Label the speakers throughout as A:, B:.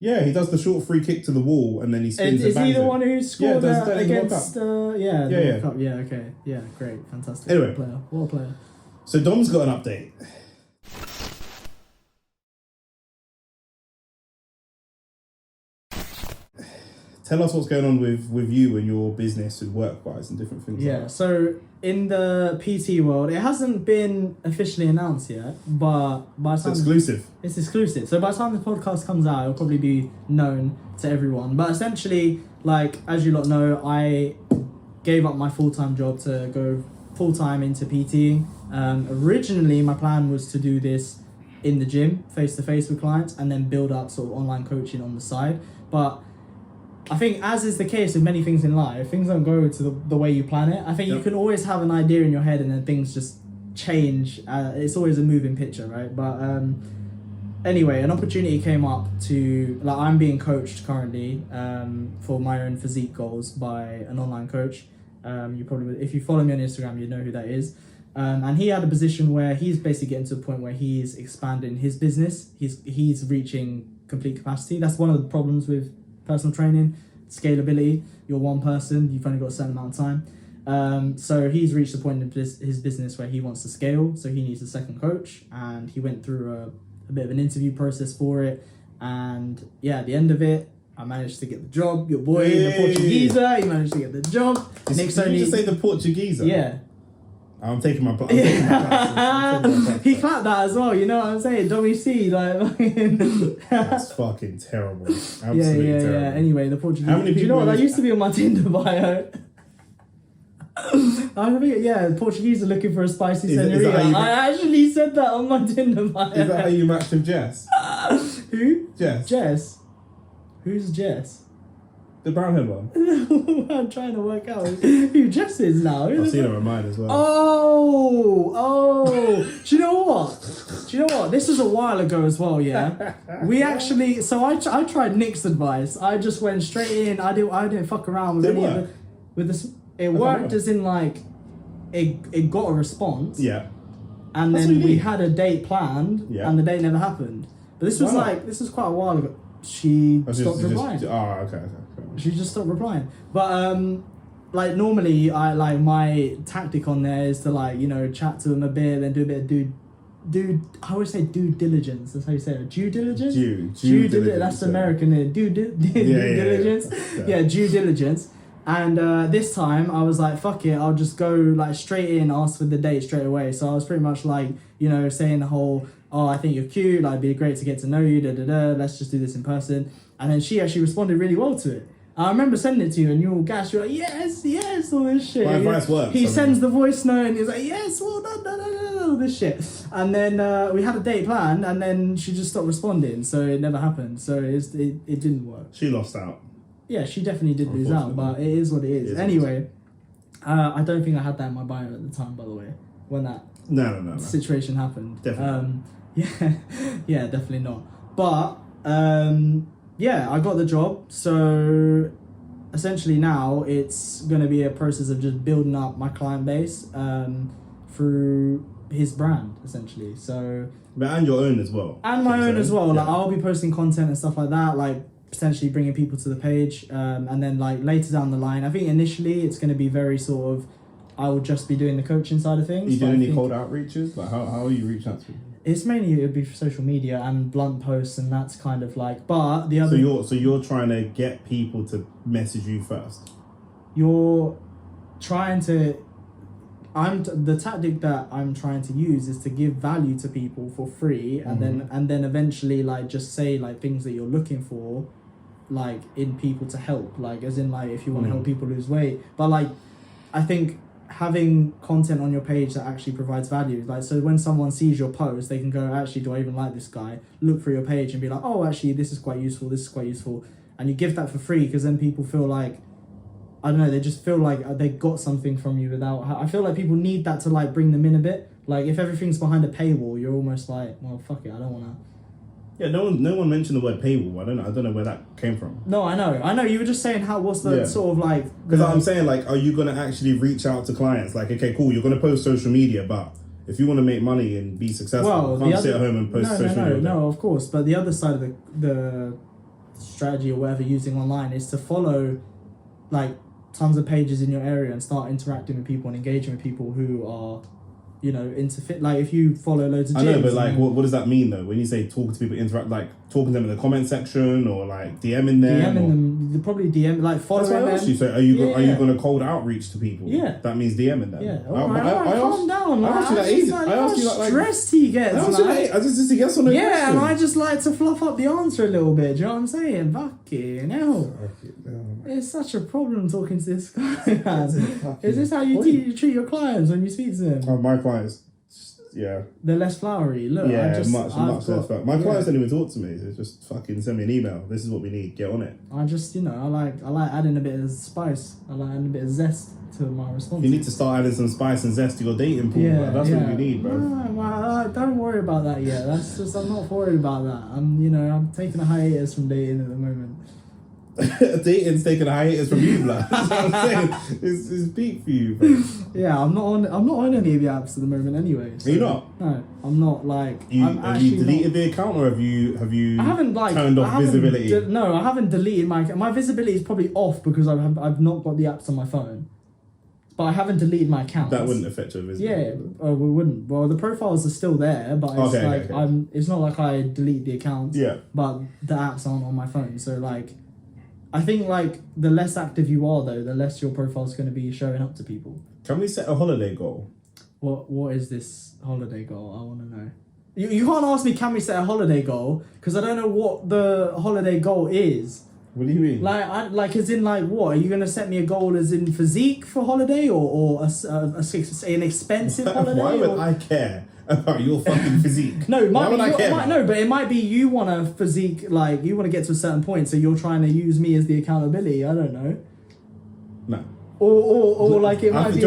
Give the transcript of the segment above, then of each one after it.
A: Yeah, he does the short free kick to the wall and then he spins
B: Is he the one who scored against...
A: Yeah.
B: Yeah, okay. Yeah, great. Fantastic.
A: Anyway.
B: What a player.
A: So Dom's got an update. Tell us what's going on with you and your business and work-wise and different things.
B: Yeah, so in the PT world, it hasn't been officially announced yet, but by the time... It's exclusive. So by the time the podcast comes out, it'll probably be known to everyone. But essentially, like, as you lot know, I gave up my full-time job to go full-time into PTing. Originally, my plan was to do this in the gym, face-to-face with clients, and then build up sort of online coaching on the side. But I think, as is the case with many things in life, things don't go to the way you plan it. I think you can always have an idea in your head and then things just change. It's always a moving picture, right? But anyway, an opportunity came up to... Like, I'm being coached currently for my own physique goals by an online coach. You probably, if you follow me on Instagram, you know who that is. And he had a position where he's basically getting to a point where he's expanding his business. He's reaching complete capacity. That's one of the problems with personal training, scalability. You're one person, you've only got a certain amount of time. So he's reached the point in his business where he wants to scale, so he needs a second coach, and he went through a bit of an interview process for it, and yeah, at the end of it, I managed to get the job. Your boy, the Portugueser, he managed to get the job.
A: Did you just say the Portugueser?
B: Yeah.
A: I'm taking my place.
B: He clapped that as well, you know what I'm saying? Dommy C, like...
A: That's fucking terrible. Absolutely terrible.
B: Yeah. Anyway, the Portuguese... How many people... Do you know what? That used to be on my Tinder bio. I think, Portuguese are looking for a spicy senorita. I actually said that on my Tinder bio.
A: Is that how you matched with Jess?
B: Who?
A: Jess.
B: Who's Jess?
A: The brown head one.
B: I'm trying to work out who Jess is now.
A: I've seen her on mine as well.
B: Oh. Do you know what? This was a while ago as well, yeah? We actually... So I tried Nic's advice. I just went straight in. I didn't fuck around with any of it. With this, it worked as in, like, it got a response.
A: Yeah.
B: And then we had a date planned, and the date never happened. But this was this was quite a while ago. She stopped replying.
A: Okay.
B: She just stopped replying. But like, normally my tactic on there is to, like, you know, chat to them a bit, then do a bit of I always say due diligence. That's how you say it. Due diligence? Due diligence. That's American. Due diligence. Yeah, due diligence. And this time I was like, fuck it, I'll just go, like, straight in, ask for the date straight away. So I was pretty much like, you know, saying the whole, oh, I think you're cute, like, it'd be great to get to know you, let's just do this in person. And then she actually responded really well to it. I remember sending it to you and you all gassed, you're like, yes, all this shit.
A: My advice works.
B: He sends the voice note and he's like, yes, well done, all this shit. And then we had a date planned and then she just stopped responding, so it never happened. So it didn't work.
A: She lost out.
B: Yeah, she definitely did lose out, but it is what it is. Anyway, I don't think I had that in my bio at the time, by the way, when that
A: no.
B: situation happened.
A: Definitely.
B: Yeah, definitely not. But I got the job. So essentially now it's going to be a process of just building up my client base through his brand, essentially. So,
A: and your own as well.
B: And my own as well. Yeah. Like, I'll be posting content and stuff like that, like potentially bringing people to the page, and then, like, later down the line, I think initially it's going to be very sort of, I will just be doing the coaching side of things.
A: Are you doing any cold outreaches? Like, how are you reaching out to people?
B: It's mainly, it would be for social media and blunt posts, and that's kind of like, but the other...
A: So you're trying to get people to message you first?
B: You're trying to... the tactic that I'm trying to use is to give value to people for free, and then eventually, like, just say, like, things that you're looking for, like, in people to help, like, as in, like, if you want to help people lose weight. But, like, I think having content on your page that actually provides value, like, so when someone sees your post, they can go, actually, do I even like this guy? Look through your page and be like, oh, actually, this is quite useful, and you give that for free, because then people feel like, I don't know, they just feel like they got something from you without... I feel like people need that to, like, bring them in a bit. Like, if everything's behind a paywall, you're almost like, well, fuck it, I don't want to...
A: Yeah, no one mentioned the word paywall. I don't know where that came from.
B: No, I know. You were just saying what's the sort of, like...
A: Because I'm saying, like, are you going to actually reach out to clients? Like, okay, cool, you're going to post social media, but if you want to make money and be successful, you can't sit at home and post social media.
B: No, of course. But the other side of the strategy or whatever you're using online is to follow like tons of pages in your area and start interacting with people and engaging with people who are, you know, into fit. Like if you follow loads of gyms.
A: I know, but like, what does that mean though? When you say talk to people, interact, like talking to them in the comment section or like DMing them?
B: DMing them, probably DM, like following them.
A: That's what I asked you. So are you going to cold outreach to people?
B: Yeah.
A: That means DMing them?
B: Yeah.
A: I
B: calm down.
A: I asked you that easy. I asked you like
B: stressed he gets.
A: I asked you that. I just a yes or no question.
B: Yeah, and I just like to fluff up the answer a little bit. Do you know what I'm saying? Fucking hell. It's such a problem talking to this guy, man. Is this how you treat your clients when you speak to them?
A: Oh, my clients, yeah.
B: They're less flowery. Look,
A: yeah, much less flowery. My clients don't even talk to me. They just fucking send me an email. This is what we need. Get on it.
B: I just, you know, I like adding a bit of spice. I like adding a bit of zest to my response.
A: You need to start adding some spice and zest to your dating pool. Yeah, that's what you need, bro.
B: Don't worry about that yet. That's just, I'm not worried about that. I'm taking a hiatus from dating at the moment.
A: Dating's taking a hiatus from you, blood. That's what I'm saying. It's peak for you, bro.
B: Yeah, I'm not on any of the apps at the moment anyway. So,
A: are you not?
B: No, I'm not like.
A: Have you deleted the account or have you? I haven't
B: turned
A: off visibility.
B: No, I haven't deleted my visibility is probably off because I've not got the apps on my phone. But I haven't deleted my account.
A: That wouldn't affect your visibility.
B: Yeah, we wouldn't. Well, the profiles are still there, but it's okay. It's not like I delete the accounts.
A: Yeah.
B: But the apps aren't on my phone, so like. I think like the less active you are though, the less your profile's going to be showing up to people.
A: Can we set a holiday goal?
B: What is this holiday goal? I want to know. You can't ask me can we set a holiday goal because I don't know what the holiday goal is.
A: What do you mean?
B: Like as in like what? Are you going to set me a goal as in physique for holiday or an expensive holiday?
A: Why would I care about your fucking physique?
B: No, but it might be you want a physique, like you want to get to a certain point, so you're trying to use me as the accountability. I don't know.
A: No.
B: Or like it might be.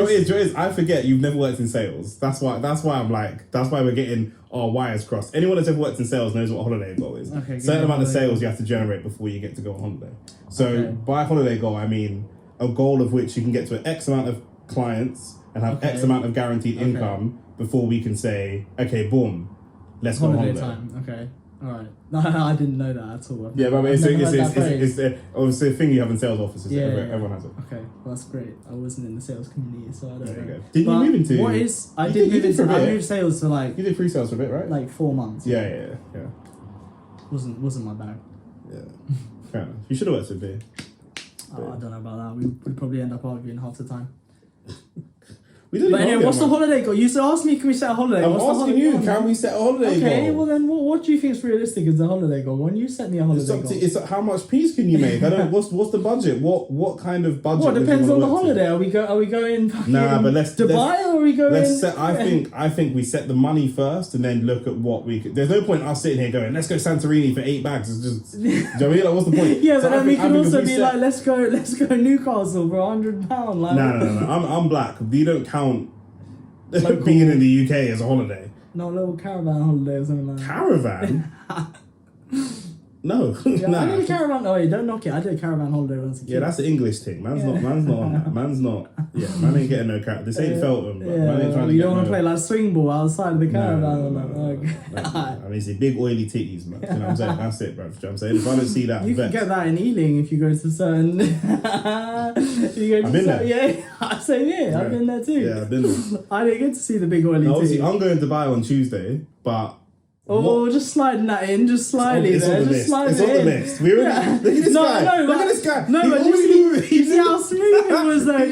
A: I forget you've never worked in sales. That's why I'm like. That's why we're getting our wires crossed. Anyone that's ever worked in sales knows what a holiday goal is.
B: Okay,
A: certain amount of sales you have to generate before you get to go on holiday. So by holiday goal, I mean a goal of which you can get to an X amount of clients and have X amount of guaranteed income before we can say, okay, boom, let's go on holiday.
B: Time. Okay. All right. No, I didn't know that at all.
A: Yeah, but it's obviously a thing you have in sales offices. Yeah, everyone has it.
B: Okay, well, that's great. I wasn't in the sales community, so I don't know.
A: There you go. Did you move into?
B: What is? I moved sales to like.
A: You did pre-sales for a bit, right?
B: Like 4 months.
A: Yeah.
B: Wasn't my bag.
A: Yeah. Fair enough. You should have worked with beer.
B: I don't know about that. We'd probably end up arguing half the time.
A: But
B: anyway, what's the holiday goal? You asked me, can we set a holiday?
A: I'm asking you, can we set a holiday goal?
B: Okay, well then, what do you think is realistic as a holiday goal? When you set me a holiday goal,
A: it's how much peace can you make? I don't. What's the budget? What kind of budget?
B: What depends on the holiday. Are we going?
A: Nah, but
B: Dubai or are we going?
A: I think we set the money first and then look at what we could. There's no point us sitting here going, let's go Santorini for 8 bags. It's just, do you know what I mean? Like, what's the point?
B: Yeah, so but then we can also be like, let's go Newcastle for £100. Like,
A: no. I'm black. We don't count. Being in the UK as a holiday.
B: No, a little caravan holiday or something like that.
A: Caravan? No.
B: Yeah, nah. I did a caravan. Oh, don't knock it. I did a caravan holiday once.
A: Yeah, that's the English thing. Man's not on that. Man's not. Yeah, man ain't getting no caravan. This ain't Feltham. But man ain't trying to.
B: You don't want to play like swing ball outside of the caravan.
A: I mean, it's big oily titties, man. You know what I'm saying? That's it, bro. You know what I'm saying? If I don't see that,
B: you can get that in Ealing if you go to certain. I've
A: been there.
B: Yeah, I say yeah. I've been there too.
A: Yeah, I've been there.
B: I didn't get to see the big oily titties.
A: Obviously, I'm going to Dubai on Tuesday, but.
B: Just sliding that in, just slightly
A: it's
B: there.
A: On the
B: just
A: list. It's on the list. We already, look at this guy. Look at this guy.
B: No, but you see how smooth it was though.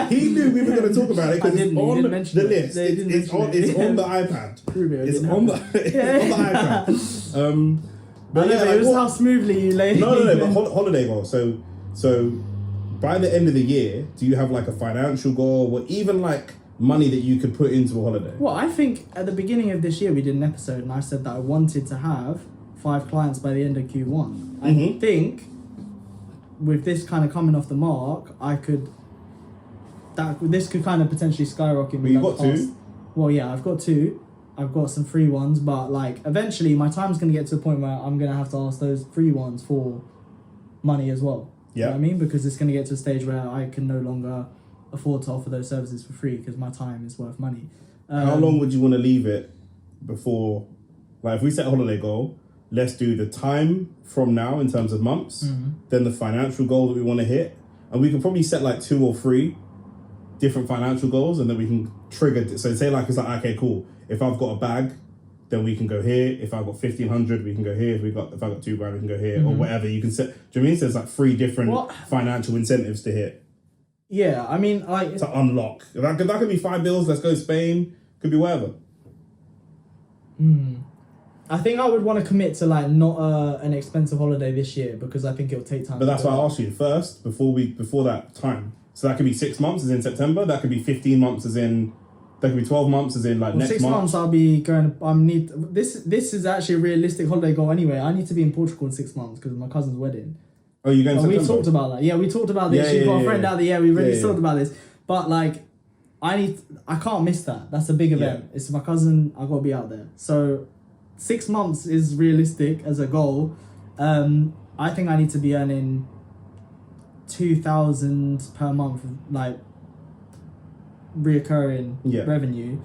A: He knew we were going to talk about it because it's on the list. It's on the iPad. It's on the iPad.
B: But yeah, it was how smoothly you laid.
A: No, but holiday goal. So by the end of the year, do you have like a financial goal or even like money that you could put into a holiday?
B: Well, I think at the beginning of this year we did an episode and I said that I wanted to have 5 clients by the end of Q1. I think with this kind of coming off the mark, this could kind of potentially skyrocket me.
A: Well, you got 2?
B: Well, yeah, I've got 2. I've got some free ones, but like eventually my time's going to get to a point where I'm going to have to ask those free ones for money as well.
A: Yeah.
B: You know what I mean? Because it's going to get to a stage where I can no longer afford to offer those services for free because my time is worth money.
A: How long would you want to leave it before, like if we set a holiday goal let's do the time from now in terms of months, then the financial goal that we want to hit. And we can probably set like 2 or 3 different financial goals, and then we can trigger. So say like, it's like, okay, cool. If I've got a bag, then we can go here. If I've got 1,500, we can go here. If I've got $2,000, we can go here, or whatever. You can set. Do you know what I mean? So there's like 3 different financial incentives to hit.
B: Yeah, I mean,
A: to unlock. That could be 5 bills. Let's go Spain. Could be whatever.
B: I think I would want to commit to like not an expensive holiday this year, because I think it'll take time.
A: But that's why I asked you first before that time. So that could be 6 months, as in September. That could be 15 months, as in. That could be 12 months, as in like next
B: 6
A: month.
B: months I'll be going. This is actually a realistic holiday goal anyway. I need to be in Portugal in 6 months because of my cousin's wedding.
A: Oh, you're going to September?
B: We talked about that. Yeah, we talked about this. You've got a friend out there. Yeah, we already talked about this. But like, I can't miss that. That's a big event. It's my cousin. I got to be out there. So 6 months is realistic as a goal. I think I need to be earning 2,000 per month, like reoccurring revenue.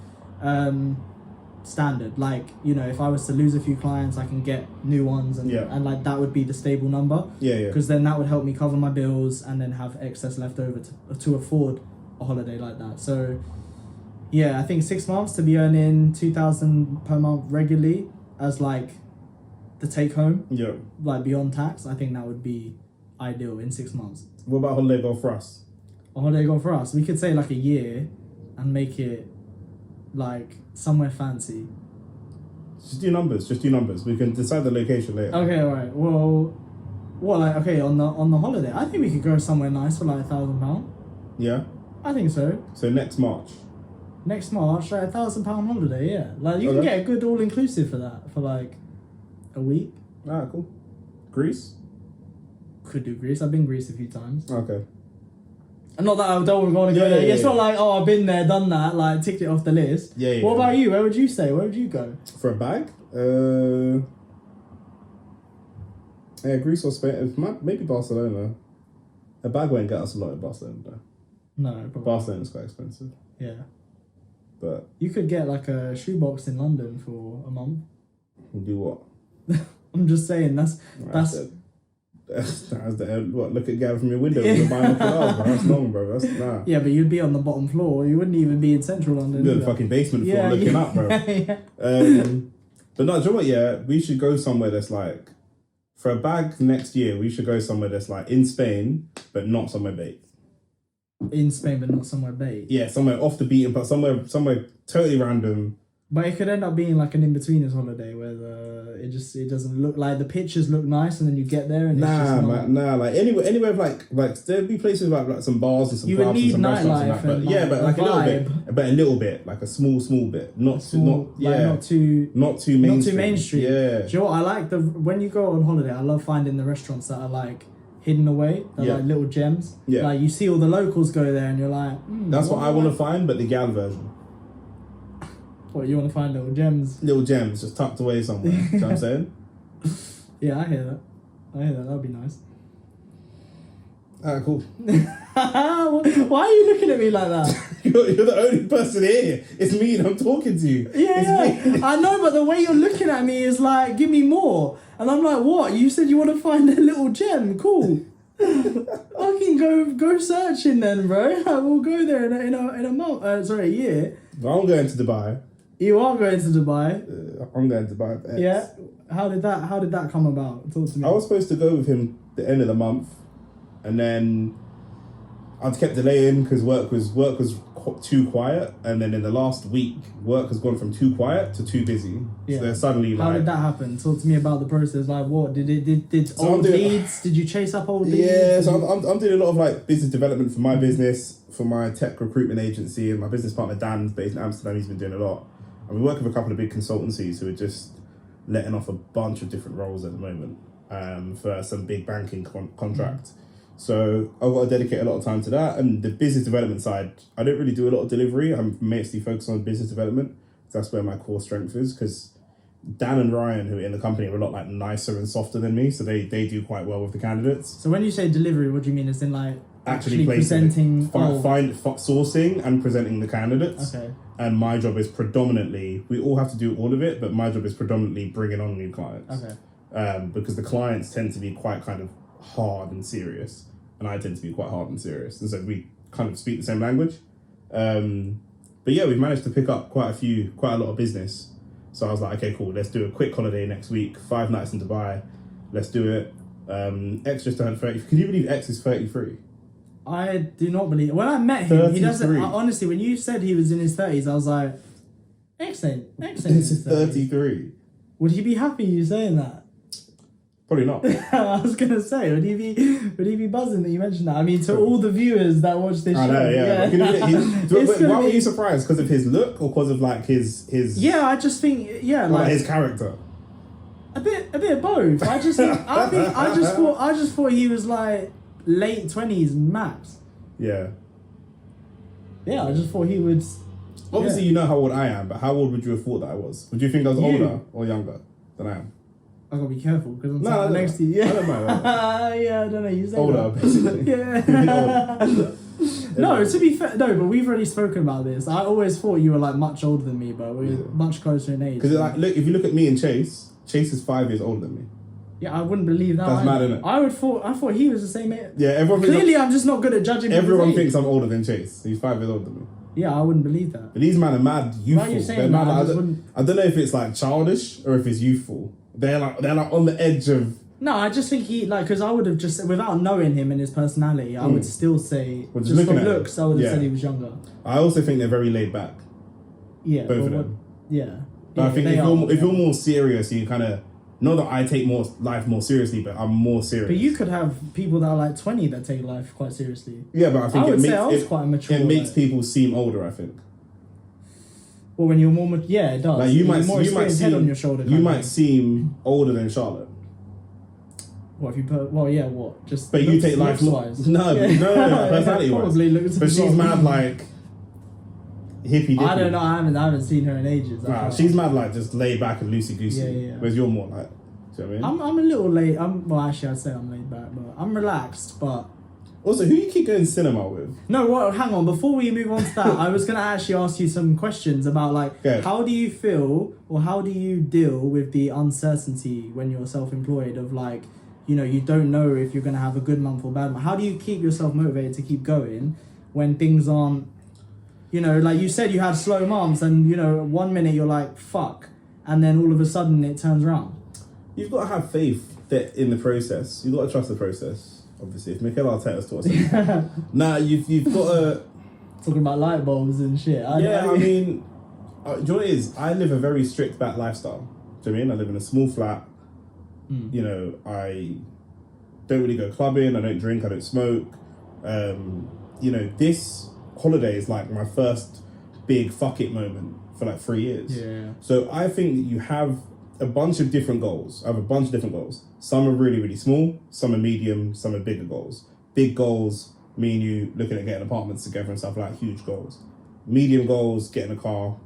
B: Standard, like, you know, if I was to lose a few clients, I can get new ones, and like that would be the stable number. Because then that would help me cover my bills and then have excess left over to afford a holiday like that. So I think 6 months to be earning 2,000 per month regularly as like the take home. Like beyond tax, I think that would be ideal in 6 months.
A: What about holiday goal for us?
B: A holiday goal for us, we could say like a year and make it like somewhere fancy.
A: Just do numbers. We can decide the location later.
B: Okay, alright. Well, like, okay, on the holiday, I think we could go somewhere nice for like £1,000.
A: Yeah?
B: I think so.
A: So next March,
B: like £1,000 holiday, yeah. Like you can get a good all-inclusive for that, for like a week.
A: Ah, cool. Greece?
B: Could do Greece. I've been Greece a few times.
A: Okay.
B: And not that I don't want to go there. It's not like, oh, I've been there, done that, like ticked it off the list. What about you? Where would you stay? Where would you go?
A: For a bag? Greece or Spain. Maybe Barcelona. A bag won't get us a lot in Barcelona though.
B: No, probably.
A: Barcelona's quite expensive.
B: Yeah.
A: But
B: you could get like a shoebox in London for a month.
A: Do what?
B: I'm just saying that's
A: what? Look at Gavin from your window. You're buying a car, bro. That's long, bro. That's nah.
B: Yeah, but you'd be on the bottom floor. You wouldn't even be in central London.
A: You're in the fucking basement floor looking up, bro. But no, do you know what? Yeah, we should go somewhere that's like, for a bag next year, we should go somewhere that's like in Spain, but not somewhere baked.
B: In Spain, but not somewhere baked.
A: Yeah, somewhere off the beaten, but somewhere totally random.
B: But it could end up being like an in-betweeners holiday where it doesn't look like the pictures look nice, and then you get there and
A: like anywhere like there'd be places like some bars and some clubs and some restaurants and that, but like a little bit, like a small bit, not too mainstream. Yeah.
B: Do you know what I like? When you go on holiday, I love finding the restaurants that are like hidden away, like little gems. Yeah. Like you see all the locals go there, and you're like,
A: that's what I want to find, but the gal version.
B: What, you want to find little gems?
A: Little gems just tucked away somewhere. You know what I'm saying?
B: Yeah, I hear that. That'd be nice.
A: Ah, cool.
B: Why are you looking at me like that?
A: You're the only person here. It's me and I'm talking to you.
B: Yeah. I know, but the way you're looking at me is like, give me more. And I'm like, what? You said you want to find a little gem. Cool. I can go searching then, bro. We'll go there in a month. A year.
A: But I'm going to Dubai.
B: You are going to Dubai.
A: I'm going to Dubai. For X.
B: Yeah. How did that come about? Talk to me.
A: I was supposed to go with him the end of the month, and then I'd kept delaying because work was too quiet, and then in the last week, work has gone from too quiet to too busy. Yeah. So they're suddenly
B: How did that happen? Talk to me about the process. Like, what did old leads? Did you chase up old leads?
A: Yeah, so I'm doing a lot of like business development for my business, for my tech recruitment agency, and my business partner Dan's based in Amsterdam. He's been doing a lot. And we work with a couple of big consultancies who are just letting off a bunch of different roles at the moment for some big banking contract. So I've got to dedicate a lot of time to that. And the business development side, I don't really do a lot of delivery. I'm mostly focused on business development. That's where my core strength is, because Dan and Ryan, who are in the company, are a lot like nicer and softer than me. So they do quite well with the candidates.
B: So when you say delivery, what do you mean? As in like
A: actually
B: presenting,
A: sourcing and presenting the candidates.
B: Okay.
A: And my job is predominantly, we all have to do all of it, but my job is predominantly bringing on new clients.
B: Okay.
A: because the clients tend to be quite kind of hard and serious, and I tend to be quite hard and serious, and so we kind of speak the same language. But yeah, we've managed to pick up quite a lot of business. So I was like, okay, cool, let's do a quick holiday next week, 5 nights in Dubai, let's do it. X just turned 30. Can you believe X is 33?
B: I do not believe. When I met him, he doesn't. Honestly, when you said he was in his 30s, I was like, excellent.
A: This is 33.
B: Would he be happy you saying that?
A: Probably not.
B: I was gonna say, would he be buzzing that you mentioned that? I mean, to all the viewers that watch this show. I know,
A: yeah. Why were you surprised? Because of his look or because of like his?
B: Yeah, I just think like
A: his character.
B: A bit of both. I just thought he was like late 20s max.
A: Yeah.
B: Yeah, I just thought he would.
A: Obviously, you know how old I am, but how old would you have thought that I was? Would you think I was older or younger than I am?
B: I gotta be careful because I'm sat next to you. Yeah.
A: I don't know.
B: Yeah, I don't know. You say
A: older, basically.
B: Yeah. No, to be fair, no, but we've already spoken about this. I always thought you were like much older than me, but we're much closer in age.
A: Because like, look, if you look at me and Chase is 5 years older than me.
B: Yeah, I wouldn't believe that.
A: That's mad, isn't it?
B: I thought he was the same age.
A: Yeah, everyone.
B: Clearly, I'm just not good at judging.
A: Everyone thinks I'm older than Chase. He's 5 years older than me.
B: Yeah, I wouldn't believe that.
A: But these men are mad youthful.
B: Why are you saying that?
A: I don't know if it's like childish or if it's youthful. They're like on the edge of.
B: No, I just think because I would have just, without knowing him and his personality, I would still say,
A: well,
B: just from looks, I would have said he was younger.
A: I also think they're very laid back.
B: Yeah.
A: Both of them.
B: Yeah.
A: But I think if you're more serious, you kind of, not that I take life more seriously, but I'm more serious.
B: But you could have people that are like 20 that take life quite seriously.
A: Yeah, but I think
B: quite mature.
A: It makes people seem older, I think.
B: Well, when you're more mature, yeah, it does.
A: Like you might seem
B: head on your shoulder.
A: You might seem older than Charlotte.
B: What if you put? Well, yeah, what? Just.
A: But you take life more. No, personality wise.
B: Probably looks.
A: But she's mad like hippie.
B: I don't know. I haven't seen her in ages.
A: Nah, she's mad like just laid back and loosey goosey.
B: Yeah.
A: Whereas you're more like. Do you know what I mean?
B: I'm a little late. Well, actually, I'd say I'm laid back, but I'm relaxed. But
A: also, who you keep going cinema with?
B: No, what? Hang on. Before we move on to that, I was gonna actually ask you some questions about like how do you feel or how do you deal with the uncertainty when you're self-employed of like, you know, you don't know if you're gonna have a good month or bad month. How do you keep yourself motivated to keep going when things aren't, you know, like you said, you had slow months and you know 1 minute you're like fuck, and then all of a sudden it turns around.
A: You've got to have faith that in the process. You've got to trust the process. Obviously, if Mikel Arteta's taught us, nah, you've got to
B: talking about light bulbs and shit.
A: I mean, do you know what it is? I live a very strict back lifestyle. Do you know what I mean? I live in a small flat. You know, I don't really go clubbing. I don't drink. I don't smoke. You know, this holiday is like my first big fuck it moment for like 3 years.
B: Yeah.
A: So I think that you have a bunch of different goals. I have a bunch of different goals. Some are really, really small. Some are medium. Some are bigger goals. Big goals, me and you looking at getting apartments together and stuff like huge goals. Medium goals, getting a car,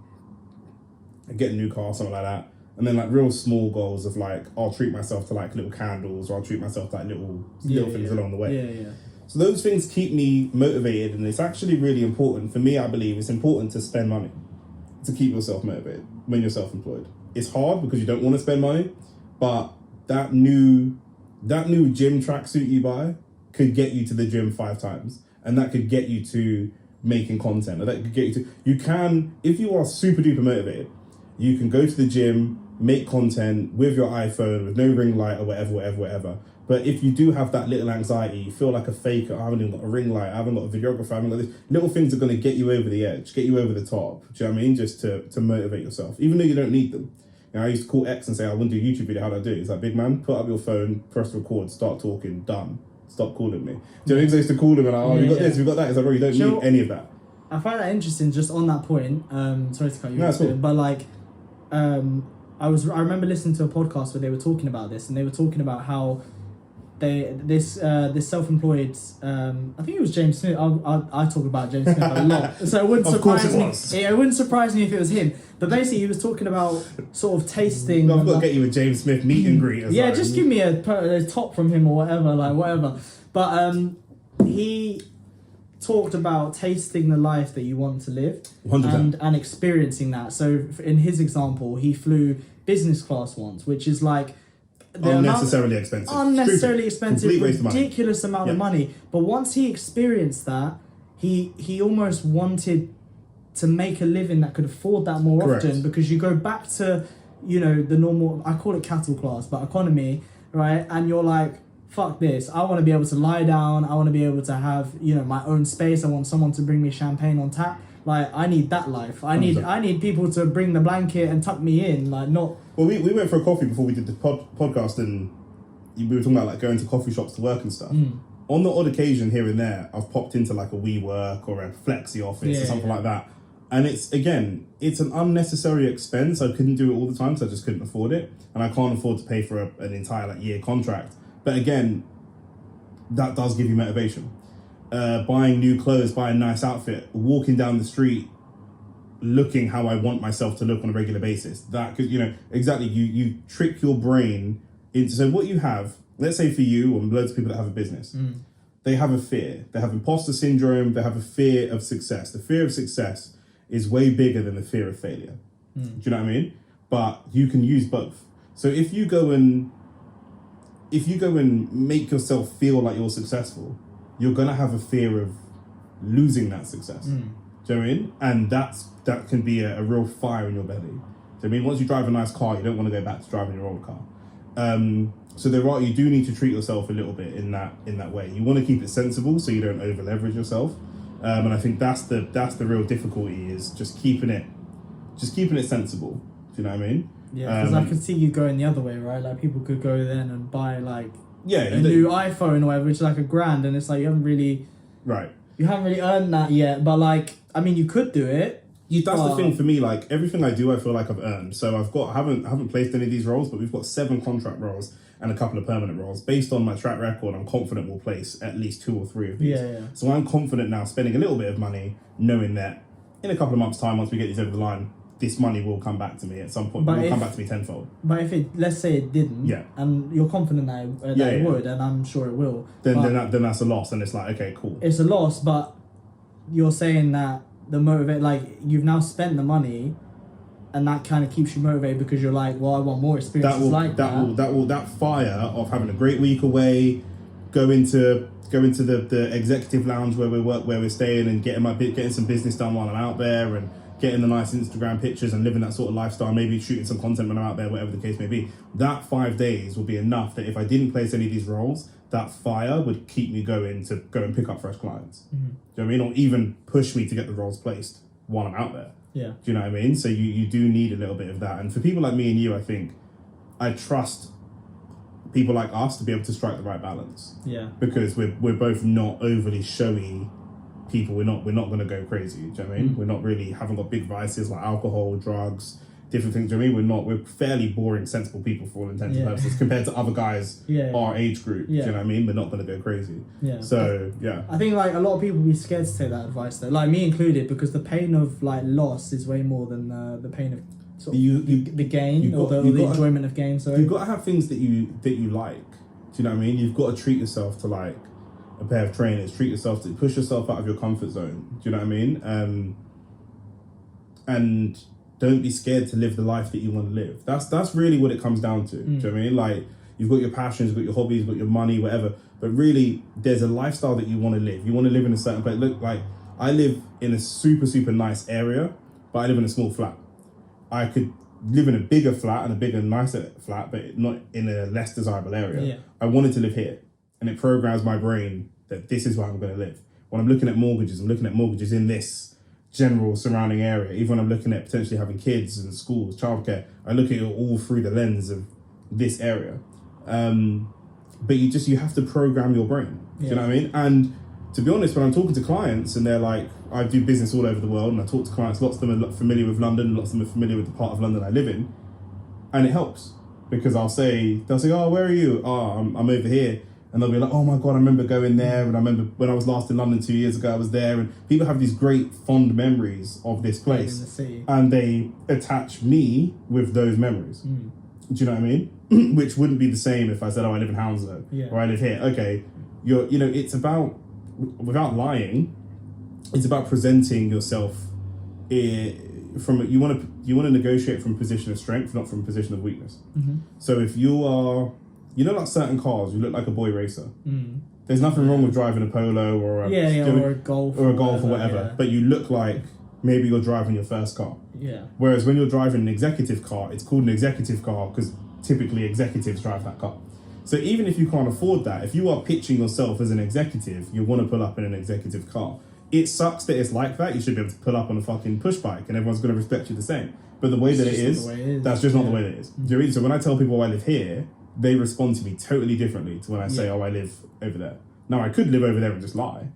A: get a new car, something like that. And then like real small goals of like, I'll treat myself to like little candles or I'll treat myself to like little things along the way.
B: Yeah.
A: So those things keep me motivated, and it's actually really important. For me, I believe it's important to spend money to keep yourself motivated when you're self-employed. It's hard because you don't want to spend money, but that new gym tracksuit you buy could get you to the gym 5 times, and that could get you to making content, or that could get you can, if you are super duper motivated, you can go to the gym, make content with your iPhone with no ring light or whatever. But if you do have that little anxiety, you feel like a faker, I haven't even got a ring light, I haven't got a videographer, I haven't got this, little things are going to get you over the edge, get you over the top, do you know what I mean? Just to motivate yourself, even though you don't need them. You know, I used to call X and say, I want to do a YouTube video, how do I do it? It's like, big man, put up your phone, press record, start talking, done. Stop calling me. Do you know what I mean? I used to call them and like, we got this, we got that. It's like, bro, you don't need any of that.
B: I find that interesting just on that point. Sorry to cut you off, cool. But like, I remember listening to a podcast where they were talking about this, and they were talking about how this self-employed, I think it was James Smith. I talk about James Smith a lot, so it wouldn't surprise me. It wouldn't surprise me if it was him. But basically, he was talking about sort of tasting.
A: I've got to get you a James Smith meet and greet.
B: Yeah, just give me a top from him or whatever. But he talked about tasting the life that you want to live
A: 100%.
B: and experiencing that. So in his example, he flew business class once, which is like
A: unnecessarily expensive.
B: Unnecessarily
A: Stupid.
B: expensive,
A: Complete waste of money.
B: ridiculous amount of money. But once he experienced that, he almost wanted to make a living that could afford that more
A: Correct.
B: often, because you go back to, the normal, I call it cattle class, but economy, right? And you're like, fuck this. I want to be able to lie down. I want to be able to have, my own space. I want someone to bring me champagne on tap. Like, I need that life. I need people to bring the blanket and tuck me in. Like, not...
A: Well, we went for a coffee before we did the podcast, and we were talking about like going to coffee shops to work and stuff. On the odd occasion here and there, I've popped into like a WeWork or a Flexi office or something like that. And it's an unnecessary expense. I couldn't do it all the time because I just couldn't afford it. And I can't afford to pay for an entire year contract. But again, that does give you motivation. Buying new clothes, buying a nice outfit, walking down the street, looking how I want myself to look on a regular basis. That could, exactly, you trick your brain into, so what you have, let's say for you or loads of people that have a business, they have a fear. They have imposter syndrome. They have a fear of success. The fear of success is way bigger than the fear of failure. Do you know what I mean? But you can use both. So if you go and make yourself feel like you're successful, you're gonna have a fear of losing that success. Do you know what I mean? And that can be a real fire in your belly. Do you know what I mean? Once you drive a nice car, you don't want to go back to driving your old car. So you do need to treat yourself a little bit in that way. You want to keep it sensible so you don't over leverage yourself. And I think that's the real difficulty, is just keeping it sensible. Do you know what I mean?
B: Yeah, because I could see you going the other way, right? Like, people could go then and buy like
A: a
B: new iPhone or whatever, which is like $1,000, and it's like you haven't really earned that yet. But like, I mean, you could do it.
A: That's the thing for me. Like, everything I do, I feel like I've earned. So I haven't placed any of these roles, but we've got 7 contract roles and a couple of permanent roles. Based on my track record, I'm confident we'll place at least 2 or 3 of these.
B: Yeah.
A: So I'm confident now, spending a little bit of money, knowing that in a couple of months' time, once we get these over the line, this money will come back to me at some point. Come back to me tenfold.
B: But if let's say it didn't, and you're confident that it would, and I'm sure it will,
A: then that's a loss, and it's like, okay, cool.
B: It's a loss, but you're saying that the motivate, like, you've now spent the money, and that kind of keeps you motivated because you're like, well, I want more experiences
A: that fire of having a great week away, go into the executive lounge where we're staying, and getting some business done while I'm out there, and getting the nice Instagram pictures and living that sort of lifestyle, maybe shooting some content when I'm out there, whatever the case may be. That 5 days will be enough that if I didn't place any of these roles, that fire would keep me going to go and pick up fresh clients. Do you know what I mean? Or even push me to get the roles placed while I'm out there.
B: Yeah.
A: Do you know what I mean? So you do need a little bit of that. And for people like me and you, I think I trust people like us to be able to strike the right balance.
B: Yeah.
A: Because we're both not overly showy people. We're not going to go crazy. Do you know what I mean? We're not really, haven't got big vices like alcohol, drugs, different things. Do you know what I mean? We're fairly boring, sensible people for all intents and purposes compared to other guys our age group. Do you know what I mean? We're not going to go crazy. Yeah. So, yeah.
B: I think like a lot of people be scared to take that advice though, like me included, because the pain of like loss is way more than the pain of sort of the gain or the enjoyment of gain. So
A: you've got to have things that you like. Do you know what I mean? You've got to treat yourself to like a pair of trainers, treat yourself to push yourself out of your comfort zone. Do you know what I mean? And don't be scared to live the life that you want to live. That's really what it comes down to. Do you know what I mean? Like, you've got your passions, you've got your hobbies, you've got your money, whatever. But really, there's a lifestyle that you want to live. You want to live in a certain place. Look, like, I live in a super, super nice area, but I live in a small flat. I could live in a bigger flat and a bigger, nicer flat, but not in a less desirable area.
B: Yeah.
A: I wanted to live here. And it programs my brain that this is where I'm going to live. When I'm looking at mortgages, I'm looking at mortgages in this general surrounding area. Even when I'm looking at potentially having kids and schools, childcare, I look at it all through the lens of this area. But you have to program your brain. Do you know what I mean? And to be honest, when I'm talking to clients and they're like, I do business all over the world, and I talk to clients, lots of them are familiar with London, lots of them are familiar with the part of London I live in, and it helps because they'll say, oh, where are you? Oh, I'm over here. And they'll be like, oh my God, I remember going there. And I remember when I was last in London 2 years ago, I was there. And people have these great fond memories of this place.
B: In the city. And
A: they attach me with those memories. Do you know what I mean? Which wouldn't be the same if I said, oh, I live in Hounslow or I live here. Okay, it's about, without lying, it's about presenting yourself you want to negotiate from a position of strength, not from a position of weakness.
B: Mm-hmm.
A: So if you are, like certain cars, you look like a boy racer. There's nothing wrong with driving a Polo or
B: or a Golf
A: or whatever. But you look like maybe you're driving your first car.
B: Yeah.
A: Whereas when you're driving an executive car, it's called an executive car because typically executives drive that car. So even if you can't afford that, if you are pitching yourself as an executive, you want to pull up in an executive car. It sucks that it's like that. You should be able to pull up on a fucking push bike and everyone's going to respect you the same. But the way that it is, that's just not the way that it is. Do you know what I mean? So when I tell people I live here, they respond to me totally differently to when I say, I live over there. Now, I could live over there and just lie.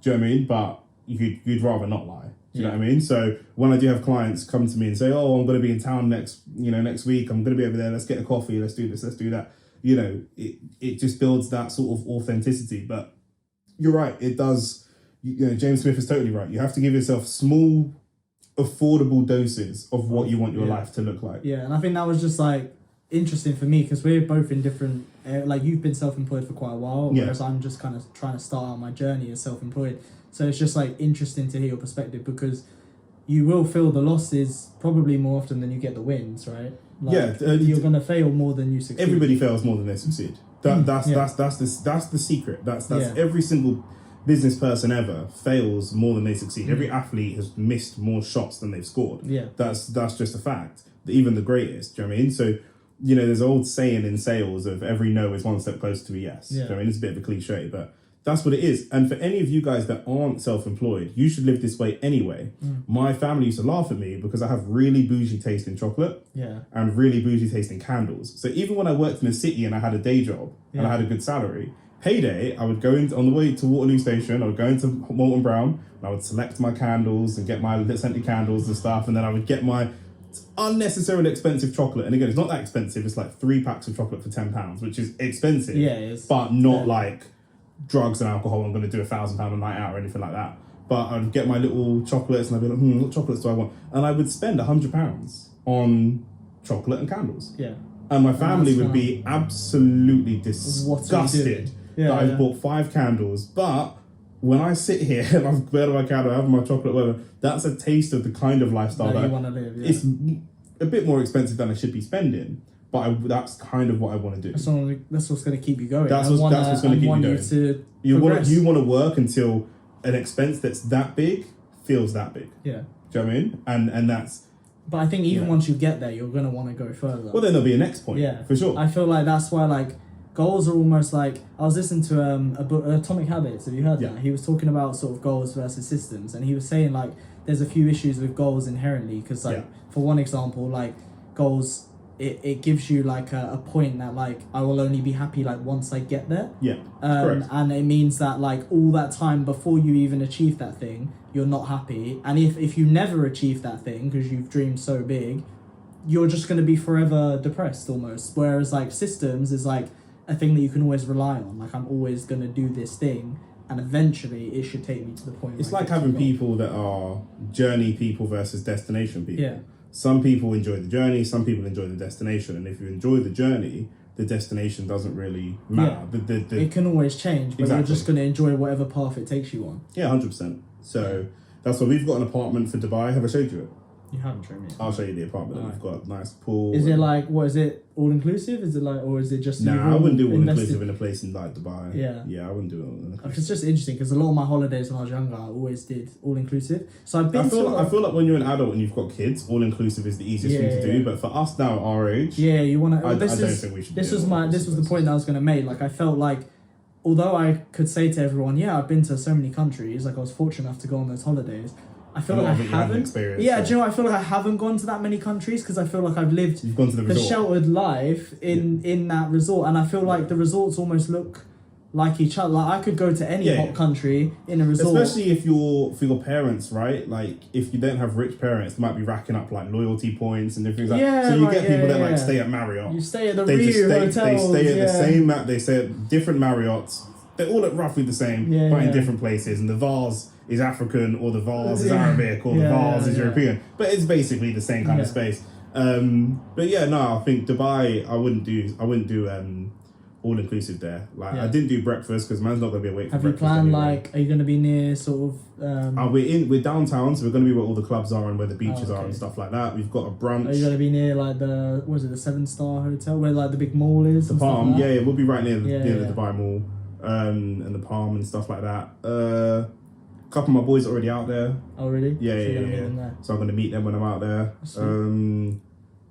A: Do you know what I mean? But you'd rather not lie. Do you know what I mean? So when I do have clients come to me and say, oh, I'm going to be in town next week. I'm going to be over there. Let's get a coffee. Let's do this. Let's do that. It just builds that sort of authenticity. But you're right. It does. James Smith is totally right. You have to give yourself small, affordable doses of what you want your life to look like.
B: Yeah, and I think that was just like interesting for me because we're both in different. Like you've been self-employed for quite a while, whereas I'm just kind of trying to start out my journey as self-employed. So it's just like interesting to hear your perspective because you will feel the losses probably more often than you get the wins, right? Like, you're gonna fail more than you succeed.
A: Everybody fails more than they succeed. That's the secret. That's every single business person ever fails more than they succeed. Every athlete has missed more shots than they've scored.
B: Yeah.
A: That's just a fact. Even the greatest, do you know what I mean? So, there's an old saying in sales of every no is one step closer to a yes.
B: Yeah.
A: Do you know what I mean? It's a bit of a cliche, but that's what it is. And for any of you guys that aren't self-employed, you should live this way anyway. My family used to laugh at me because I have really bougie taste in chocolate and really bougie taste in candles. So even when I worked in a city and I had a day job and I had a good salary, payday, I would go on the way to Waterloo Station, I would go into Molton Brown, and I would select my candles and get my scented candles and stuff, and then I would get my unnecessarily expensive chocolate. And again, it's not that expensive, it's like 3 packs of chocolate for £10, which is expensive, but not like drugs and alcohol. I'm going to do £1,000 a night out or anything like that. But I'd get my little chocolates and I'd be like, what chocolates do I want? And I would spend £100 on chocolate and candles.
B: Yeah.
A: And my family would be absolutely disgusted that I've bought 5 candles. But when I sit here and I've burned my candle, I have my chocolate, whatever, that's a taste of the kind of lifestyle that
B: you want to live. Yeah.
A: It's a bit more expensive than I should be spending, but that's kind of what I want to do.
B: That's what's going to keep you going.
A: That's what's going to keep you going. You want to work until an expense that's that big feels that big.
B: Yeah.
A: Do you know what I mean? And that's...
B: But I think even once you get there, you're going to want to go further.
A: Well, then there'll be a next point.
B: Yeah.
A: For sure.
B: I feel like that's why, like, goals are almost like... I was listening to a book, Atomic Habits. Have you heard that? He was talking about sort of goals versus systems. And he was saying, like, there's a few issues with goals inherently. Because, like, for one example, like, goals... It gives you like a point that like I will only be happy like once I get there.
A: Yeah. Correct.
B: And it means that like all that time before you even achieve that thing, you're not happy. And if you never achieve that thing because you've dreamed so big, you're just going to be forever depressed almost. Whereas like systems is like a thing that you can always rely on. Like I'm always going to do this thing. And eventually it should take me to the point.
A: It's like having people that are journey people versus destination people.
B: Yeah.
A: Some people enjoy the journey, some people enjoy the destination. And if you enjoy the journey, the destination doesn't really matter.
B: Yeah. It can always change, but you're just going to enjoy whatever path it takes you on.
A: Yeah, 100%. So that's why we've got an apartment for Dubai. Have I showed you it?
B: You haven't shown me.
A: I'll show you the apartment. We've got a nice pool.
B: Is it like, what is it, all inclusive? Is it like, or is it just...
A: Nah, I wouldn't do all inclusive in a place in like Dubai.
B: Yeah,
A: I wouldn't do it all inclusive.
B: It's just interesting because a lot of my holidays when I was younger, I always did all inclusive. So I've been
A: I feel like when you're an adult and you've got kids, all inclusive is the easiest thing to do. But for us now, our age,
B: you want to.
A: I don't think we should. This was
B: the point that I was going to make. Like I felt like, although I could say to everyone, I've been to so many countries. Like I was fortunate enough to go on those holidays. I feel like I haven't. Do you know what? I feel like I haven't gone to that many countries because I feel like I've lived
A: You've gone to the
B: sheltered life in that resort, and I feel like the resorts almost look like each other. Like I could go to any hot country in a resort,
A: especially if for your parents, right? Like if you don't have rich parents, they might be racking up like loyalty points and different things. So you get people that like stay at Marriott.
B: You stay at the Rio hotels.
A: They stay at the same. They stay at different Marriotts. They all look roughly the same, but in different places. And the vase is African, or the vase is Arabic, or the vase is European. But it's basically the same kind of space. But I think Dubai, I wouldn't do all inclusive there. Like I didn't do breakfast because man's not gonna be awake.
B: Have
A: for
B: you
A: breakfast
B: planned
A: anyway.
B: like? Are you gonna be near sort of?
A: We're downtown, so we're gonna be where all the clubs are and where the beaches are and stuff like that. We've got a brunch.
B: Are you gonna be near like the 7-star hotel where like the big mall is?
A: The Palm,
B: like
A: yeah, we'll be right near the Dubai Mall, and the Palm and stuff like that. A couple of my boys are already out there.
B: Oh really?
A: Yeah. So I'm gonna meet them when I'm out there.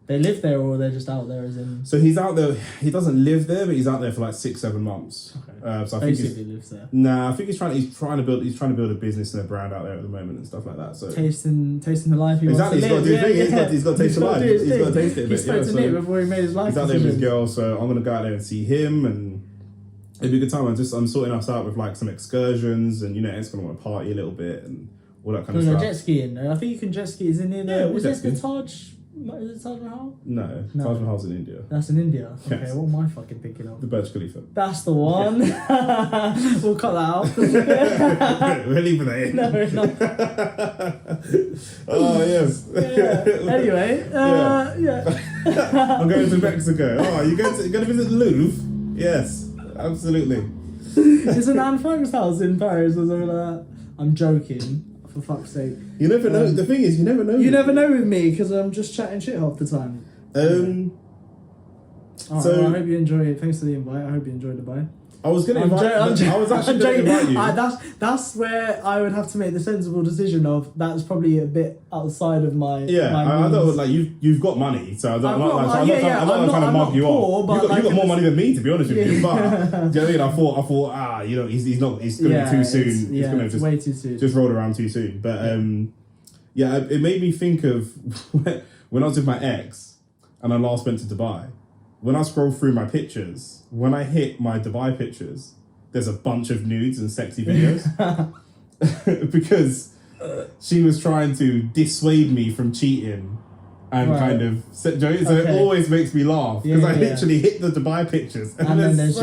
B: They live there or they're just out there as in...
A: So he's out there, he doesn't live there, but he's out there for like 6-7 months.
B: Okay.
A: So I
B: Basically
A: think
B: lives there.
A: Nah, I think he's trying to build a business and a brand out there at the moment and stuff like that. So
B: tasting the life he
A: exactly,
B: wants to live.
A: he's got to taste the life. He's got to taste it.
B: He spoke to Nick before he made his life
A: He's out there with his
B: decisions.
A: girl, so I'm gonna go out there and see him, and it'll be a good time. I'm sorting us out with like some excursions, and it's gonna want to party a little bit and all that kind of stuff.
B: Jet skiing. I think you can jet ski. Is it near the? Is it the Taj? Is it Taj Mahal?
A: No, Taj Mahal's in India.
B: That's in India. Okay,
A: Yes.
B: what am I fucking thinking of?
A: The Burj Khalifa.
B: That's the one. We'll cut that out.
A: We're leaving that in.
B: No, we're not.
A: Oh yes.
B: Yeah. Anyway, yeah.
A: I'm going to Mexico. Oh, you're going to visit the Louvre? Yes, absolutely.
B: Isn't Anne Frank's house in Paris or something like that? I'm joking. For fuck's sake.
A: You never know. The thing is, you never know.
B: You never know with me because I'm just chatting shit half the time. So I hope you enjoy it. Thanks for the invite. I hope you enjoyed Dubai.
A: I was going to invite you. I was actually going to invite you.
B: That's where I would have to make the sensible decision of that's probably a bit outside of my.
A: Yeah, I thought like you've got money, so I'm not trying to mug you off. You got more money than me, to be honest with you. But do you know what I mean? I thought he's going to be too soon. He's going to just
B: way too soon.
A: Just rolled around too soon. But it made me think of when I was with my ex and I last went to Dubai. When I scroll through my pictures, when I hit my Dubai pictures, there's a bunch of nudes and sexy videos. Because she was trying to dissuade me from cheating and kind of... So it always makes me laugh. Because I literally hit the Dubai pictures and there's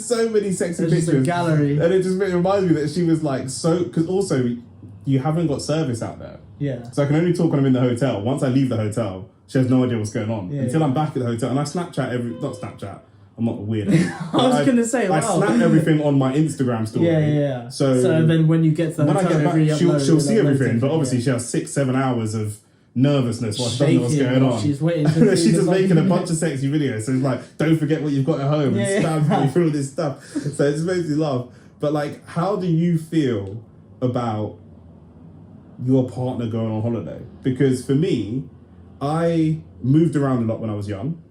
A: so many sexy pictures.
B: Just a gallery.
A: And it just reminds me that she was like so... Because also, you haven't got service out there.
B: Yeah.
A: So I can only talk when I'm in the hotel. Once I leave the hotel... She has no idea what's going on until I'm back at the hotel, and I Snapchat not Snapchat. I'm not a weirdo.
B: I was gonna say,
A: I snap everything on my Instagram story.
B: Yeah.
A: So
B: then when you get to the hotel,
A: when I get back, she'll see everything. But obviously, she has 6-7 hours of nervousness while she doesn't know what's going on.
B: She's waiting.
A: She's just making a bunch of sexy videos. So it's like, don't forget what you've got at home, and stabs me through all this stuff. So it just makes me laugh. But like, how do you feel about your partner going on holiday? Because for me, I moved around a lot when I was young.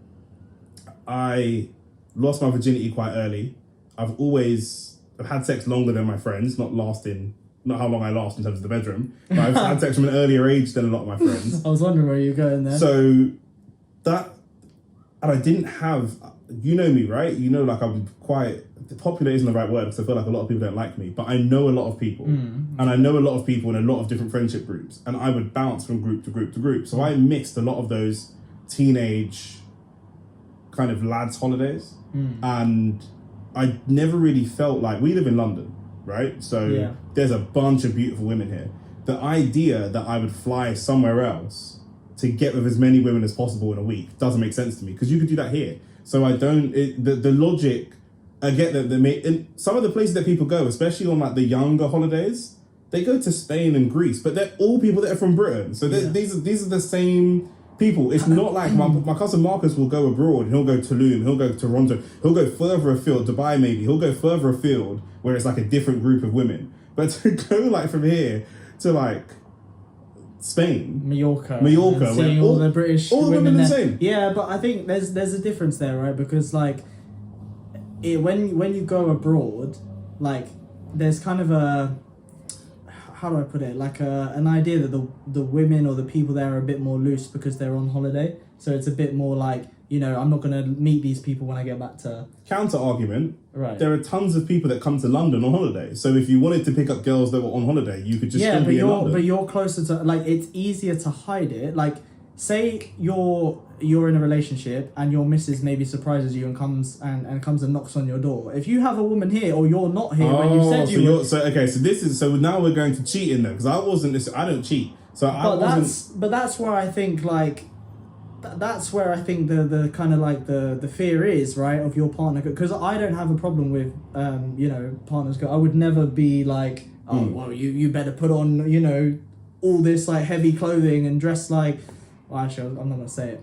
A: I lost my virginity quite early. I've had sex longer than my friends, not how long I last in terms of the bedroom. But I've had sex from an earlier age than a lot of my friends.
B: I was wondering where you're going there.
A: So and I didn't have, you know me, right? You know, like I'm quite, popular isn't the right word because I feel like a lot of people don't like me, but I know a lot of people and I know a lot of people in a lot of different friendship groups, and I would bounce from group to group to group. So I missed a lot of those teenage kind of lads holidays, and I never really felt like, we live in London, right? So there's a bunch of beautiful women here. The idea that I would fly somewhere else to get with as many women as possible in a week doesn't make sense to me, because you could do that here. So the logic, I get that in some of the places that people go, especially on like the younger holidays, they go to Spain and Greece, but they're all people that are from Britain. So these are the same people. It's not like my cousin Marcus will go abroad, and he'll go to Tulum, he'll go to Toronto, he'll go further afield, Dubai maybe, he'll go further afield where it's like a different group of women. But to go like from here to like Spain,
B: Mallorca,
A: and
B: seeing all the British
A: women
B: there.
A: the same.
B: Yeah, but I think there's a difference there, right? Because like, when you go abroad, like there's kind of a, how do I put it, like an idea that the women or the people there are a bit more loose because they're on holiday. So it's a bit more like, I'm not going to meet these people when I get back to...
A: Counter argument.
B: Right.
A: There are tons of people that come to London on holiday. So if you wanted to pick up girls that were on holiday, you could just still be in London.
B: But you're closer to... Like, it's easier to hide it. Like, say you're in a relationship and your missus maybe surprises you and comes and knocks on your door. If you have a woman here or you're not here when you said you were...
A: So now we're going to cheating then, because I don't cheat. So
B: But that's where I think, like... that's where I think the kind of like the fear is, right, of your partner, because I don't have a problem with partners go. I would never be like, oh well, you better put on all this like heavy clothing and dress like. Well, actually, I'm not gonna say it.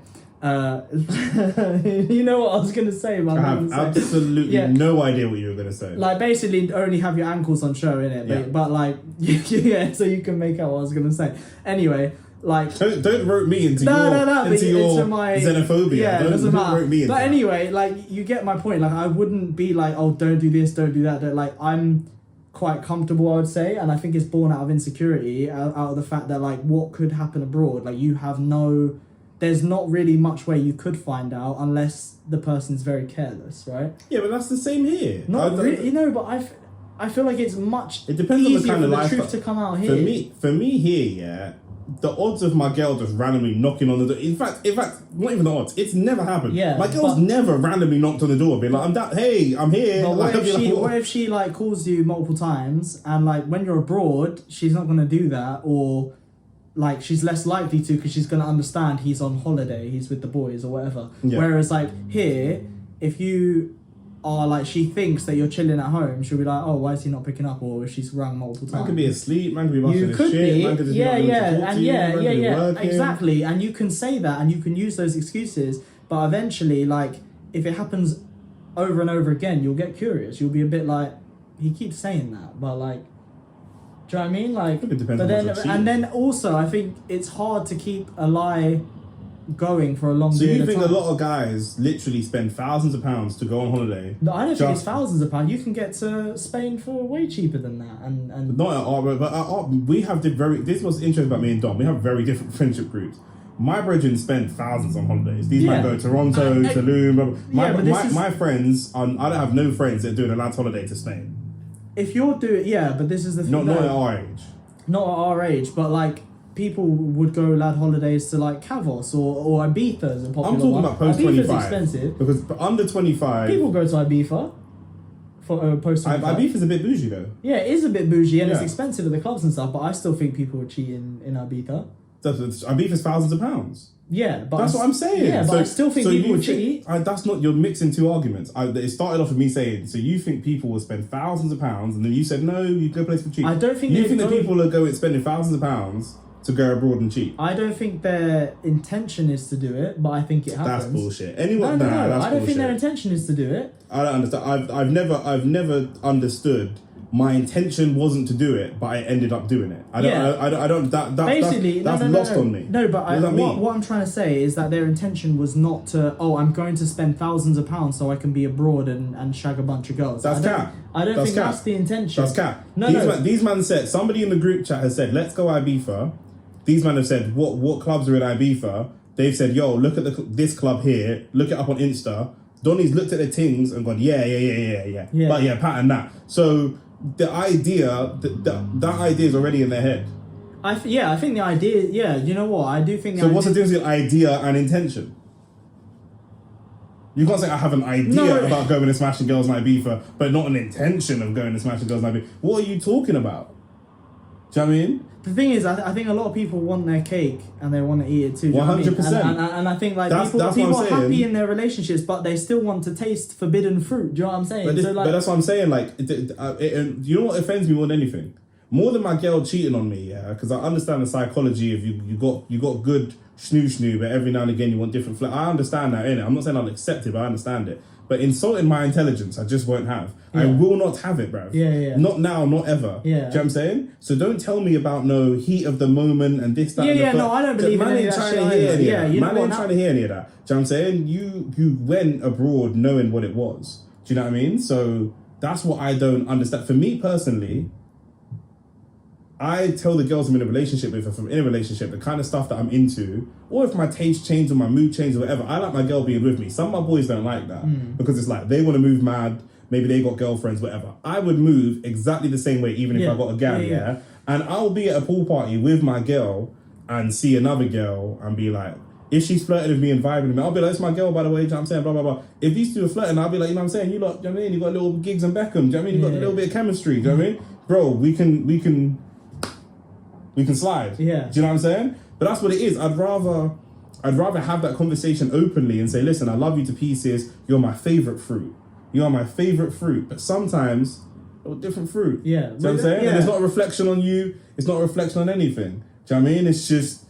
B: You know what I was gonna say, but
A: I have absolutely no idea what you were gonna say.
B: Like basically, only have your ankles on show in it, but like so you can make out what I was gonna say. Anyway. Like
A: don't rope me into your xenophobia.
B: Yeah, it doesn't matter.
A: Rope me into
B: anyway, like you get my point. Like I wouldn't be like, oh, don't do this, don't do that. Like I'm quite comfortable, I would say, and I think it's born out of insecurity, out of the fact that like what could happen abroad. Like there's not really much way you could find out unless the person's very careless, right?
A: Yeah, but that's the same here.
B: Not really, but I feel like it's much.
A: It depends on the kind of
B: for
A: life.
B: The truth to come out here.
A: For me here, the odds of my girl just randomly knocking on the door. In fact, not even the odds. It's never happened.
B: Yeah,
A: my girl's never randomly knocked on the door, being like, "Hey, I'm here."
B: But
A: what
B: if she like calls you multiple times and like when you're abroad, she's not gonna do that, or like she's less likely to because she's gonna understand he's on holiday, he's with the boys or whatever. Yeah. Whereas like here, if you are like she thinks that you're chilling at home, she'll be like, oh, why is he not picking up? Or if she's rang multiple times.
A: Man could be asleep, man could be washing his shit, man could just
B: yeah, exactly. And you can say that and you can use those excuses, but eventually, like, if it happens over and over again, you'll get curious. You'll be a bit like, he keeps saying that, but like, do you know what I mean? Like,
A: it depends
B: and then also, I think it's hard to keep a lie going for a long period of time.
A: So you think a lot of guys literally spend thousands of pounds to go on holiday?
B: No, I don't think it's thousands of pounds. You can get to Spain for way cheaper than that. And
A: not at all, but at our, we have this was interesting about me and Dom. We have very different friendship groups. My brethren spend thousands on holidays. These men go to Toronto, Tulum. My friends, I don't have no friends that are doing a lad's holiday to Spain.
B: If you're doing, but this is the thing.
A: Not at our age.
B: Not at our age, but like, people would go lad holidays to like Cavos or Ibiza is a popular one.
A: I'm talking about post 25.
B: Ibiza's expensive.
A: Because under 25...
B: People go to Ibiza for post 25.
A: Ibiza's a bit bougie though.
B: Yeah, it is a bit bougie and it's expensive at the clubs and stuff, but I still think people would cheat in Ibiza.
A: Ibiza's thousands of pounds.
B: Yeah, but...
A: That's what I'm saying.
B: Yeah, but I still think people would cheat.
A: That's not... You're mixing two arguments. It started off with me saying, so you think people will spend thousands of pounds, and then you said, no, you go place for cheap.
B: I don't think...
A: You think that people are spending thousands of pounds to go abroad and cheat?
B: I don't think their intention is to do it, but I think it happens.
A: That's bullshit. Anyone?
B: No,
A: that's
B: I don't think their intention is to do it.
A: I don't understand. I've never understood. My intention wasn't to do it, but I ended up doing it. That's lost on me.
B: No, but what I'm trying to say is that their intention was not to, I'm going to spend thousands of pounds so I can be abroad and shag a bunch of girls.
A: That's cap.
B: I don't think that's the intention.
A: That's cap. These men said, somebody in the group chat has said, let's go Ibiza. These men have said, what clubs are in Ibiza? They've said, yo, look at this club here. Look it up on Insta. Donnie's looked at their things and gone, yeah. But pattern that. So the idea, that idea is already in their head.
B: I think the idea, you know what? I do think
A: So what's the difference between idea and intention? You can't say I have an idea about going and smashing girls in Ibiza, but not an intention of going and smashing girls in Ibiza. What are you talking about? Do you know what I mean?
B: The thing is, I think a lot of people want their cake and they want to eat it too.
A: 100%.
B: And I think like people are happy in their relationships, but they still want to taste forbidden fruit. Do you know what I'm saying?
A: But that's what I'm saying. Like, you know what offends me more than anything? More than my girl cheating on me, because I understand the psychology of you got good snoo, but every now and again you want different I understand that, innit? I'm not saying I'll accept it, but I understand it. But insulting my intelligence, I just won't have. Yeah. I will not have it, bruv.
B: Yeah.
A: Not now, not ever.
B: Yeah.
A: Do you know what I'm saying? So don't tell me about no heat of the moment and this, that, and the
B: no, I don't believe in any of that shit.
A: Man ain't trying to hear any of that. Do you know what I'm saying? You went abroad knowing what it was. Do you know what I mean? So that's what I don't understand. For me personally, I tell the girls I'm in a relationship with, if I'm in a relationship, the kind of stuff that I'm into, or if my taste changes or my mood changes or whatever, I like my girl being with me. Some of my boys don't like that because it's like they want to move mad, maybe they got girlfriends, whatever. I would move exactly the same way even if I got a gal, and I'll be at a pool party with my girl and see another girl and be like, if she's flirting with me and vibing with me, I'll be like, it's my girl, by the way, do you know what I'm saying, blah, blah, blah. If these two are flirting, I'll be like, you know what I'm saying, you lot, do you know what I mean? You got little gigs and Beckham, do you know what I mean? You got a little bit of chemistry, do you know what I mean? Bro, we can slide.
B: Yeah.
A: Do you know what I'm saying? But that's what it is. I'd rather I'd rather have that conversation openly and say, listen, I love you to pieces. You're my favorite fruit. You are my favorite fruit. But sometimes, different fruit.
B: Yeah.
A: Do you know what I'm saying?
B: Yeah.
A: And it's not a reflection on you. It's not a reflection on anything. Do you know what I mean? It's just,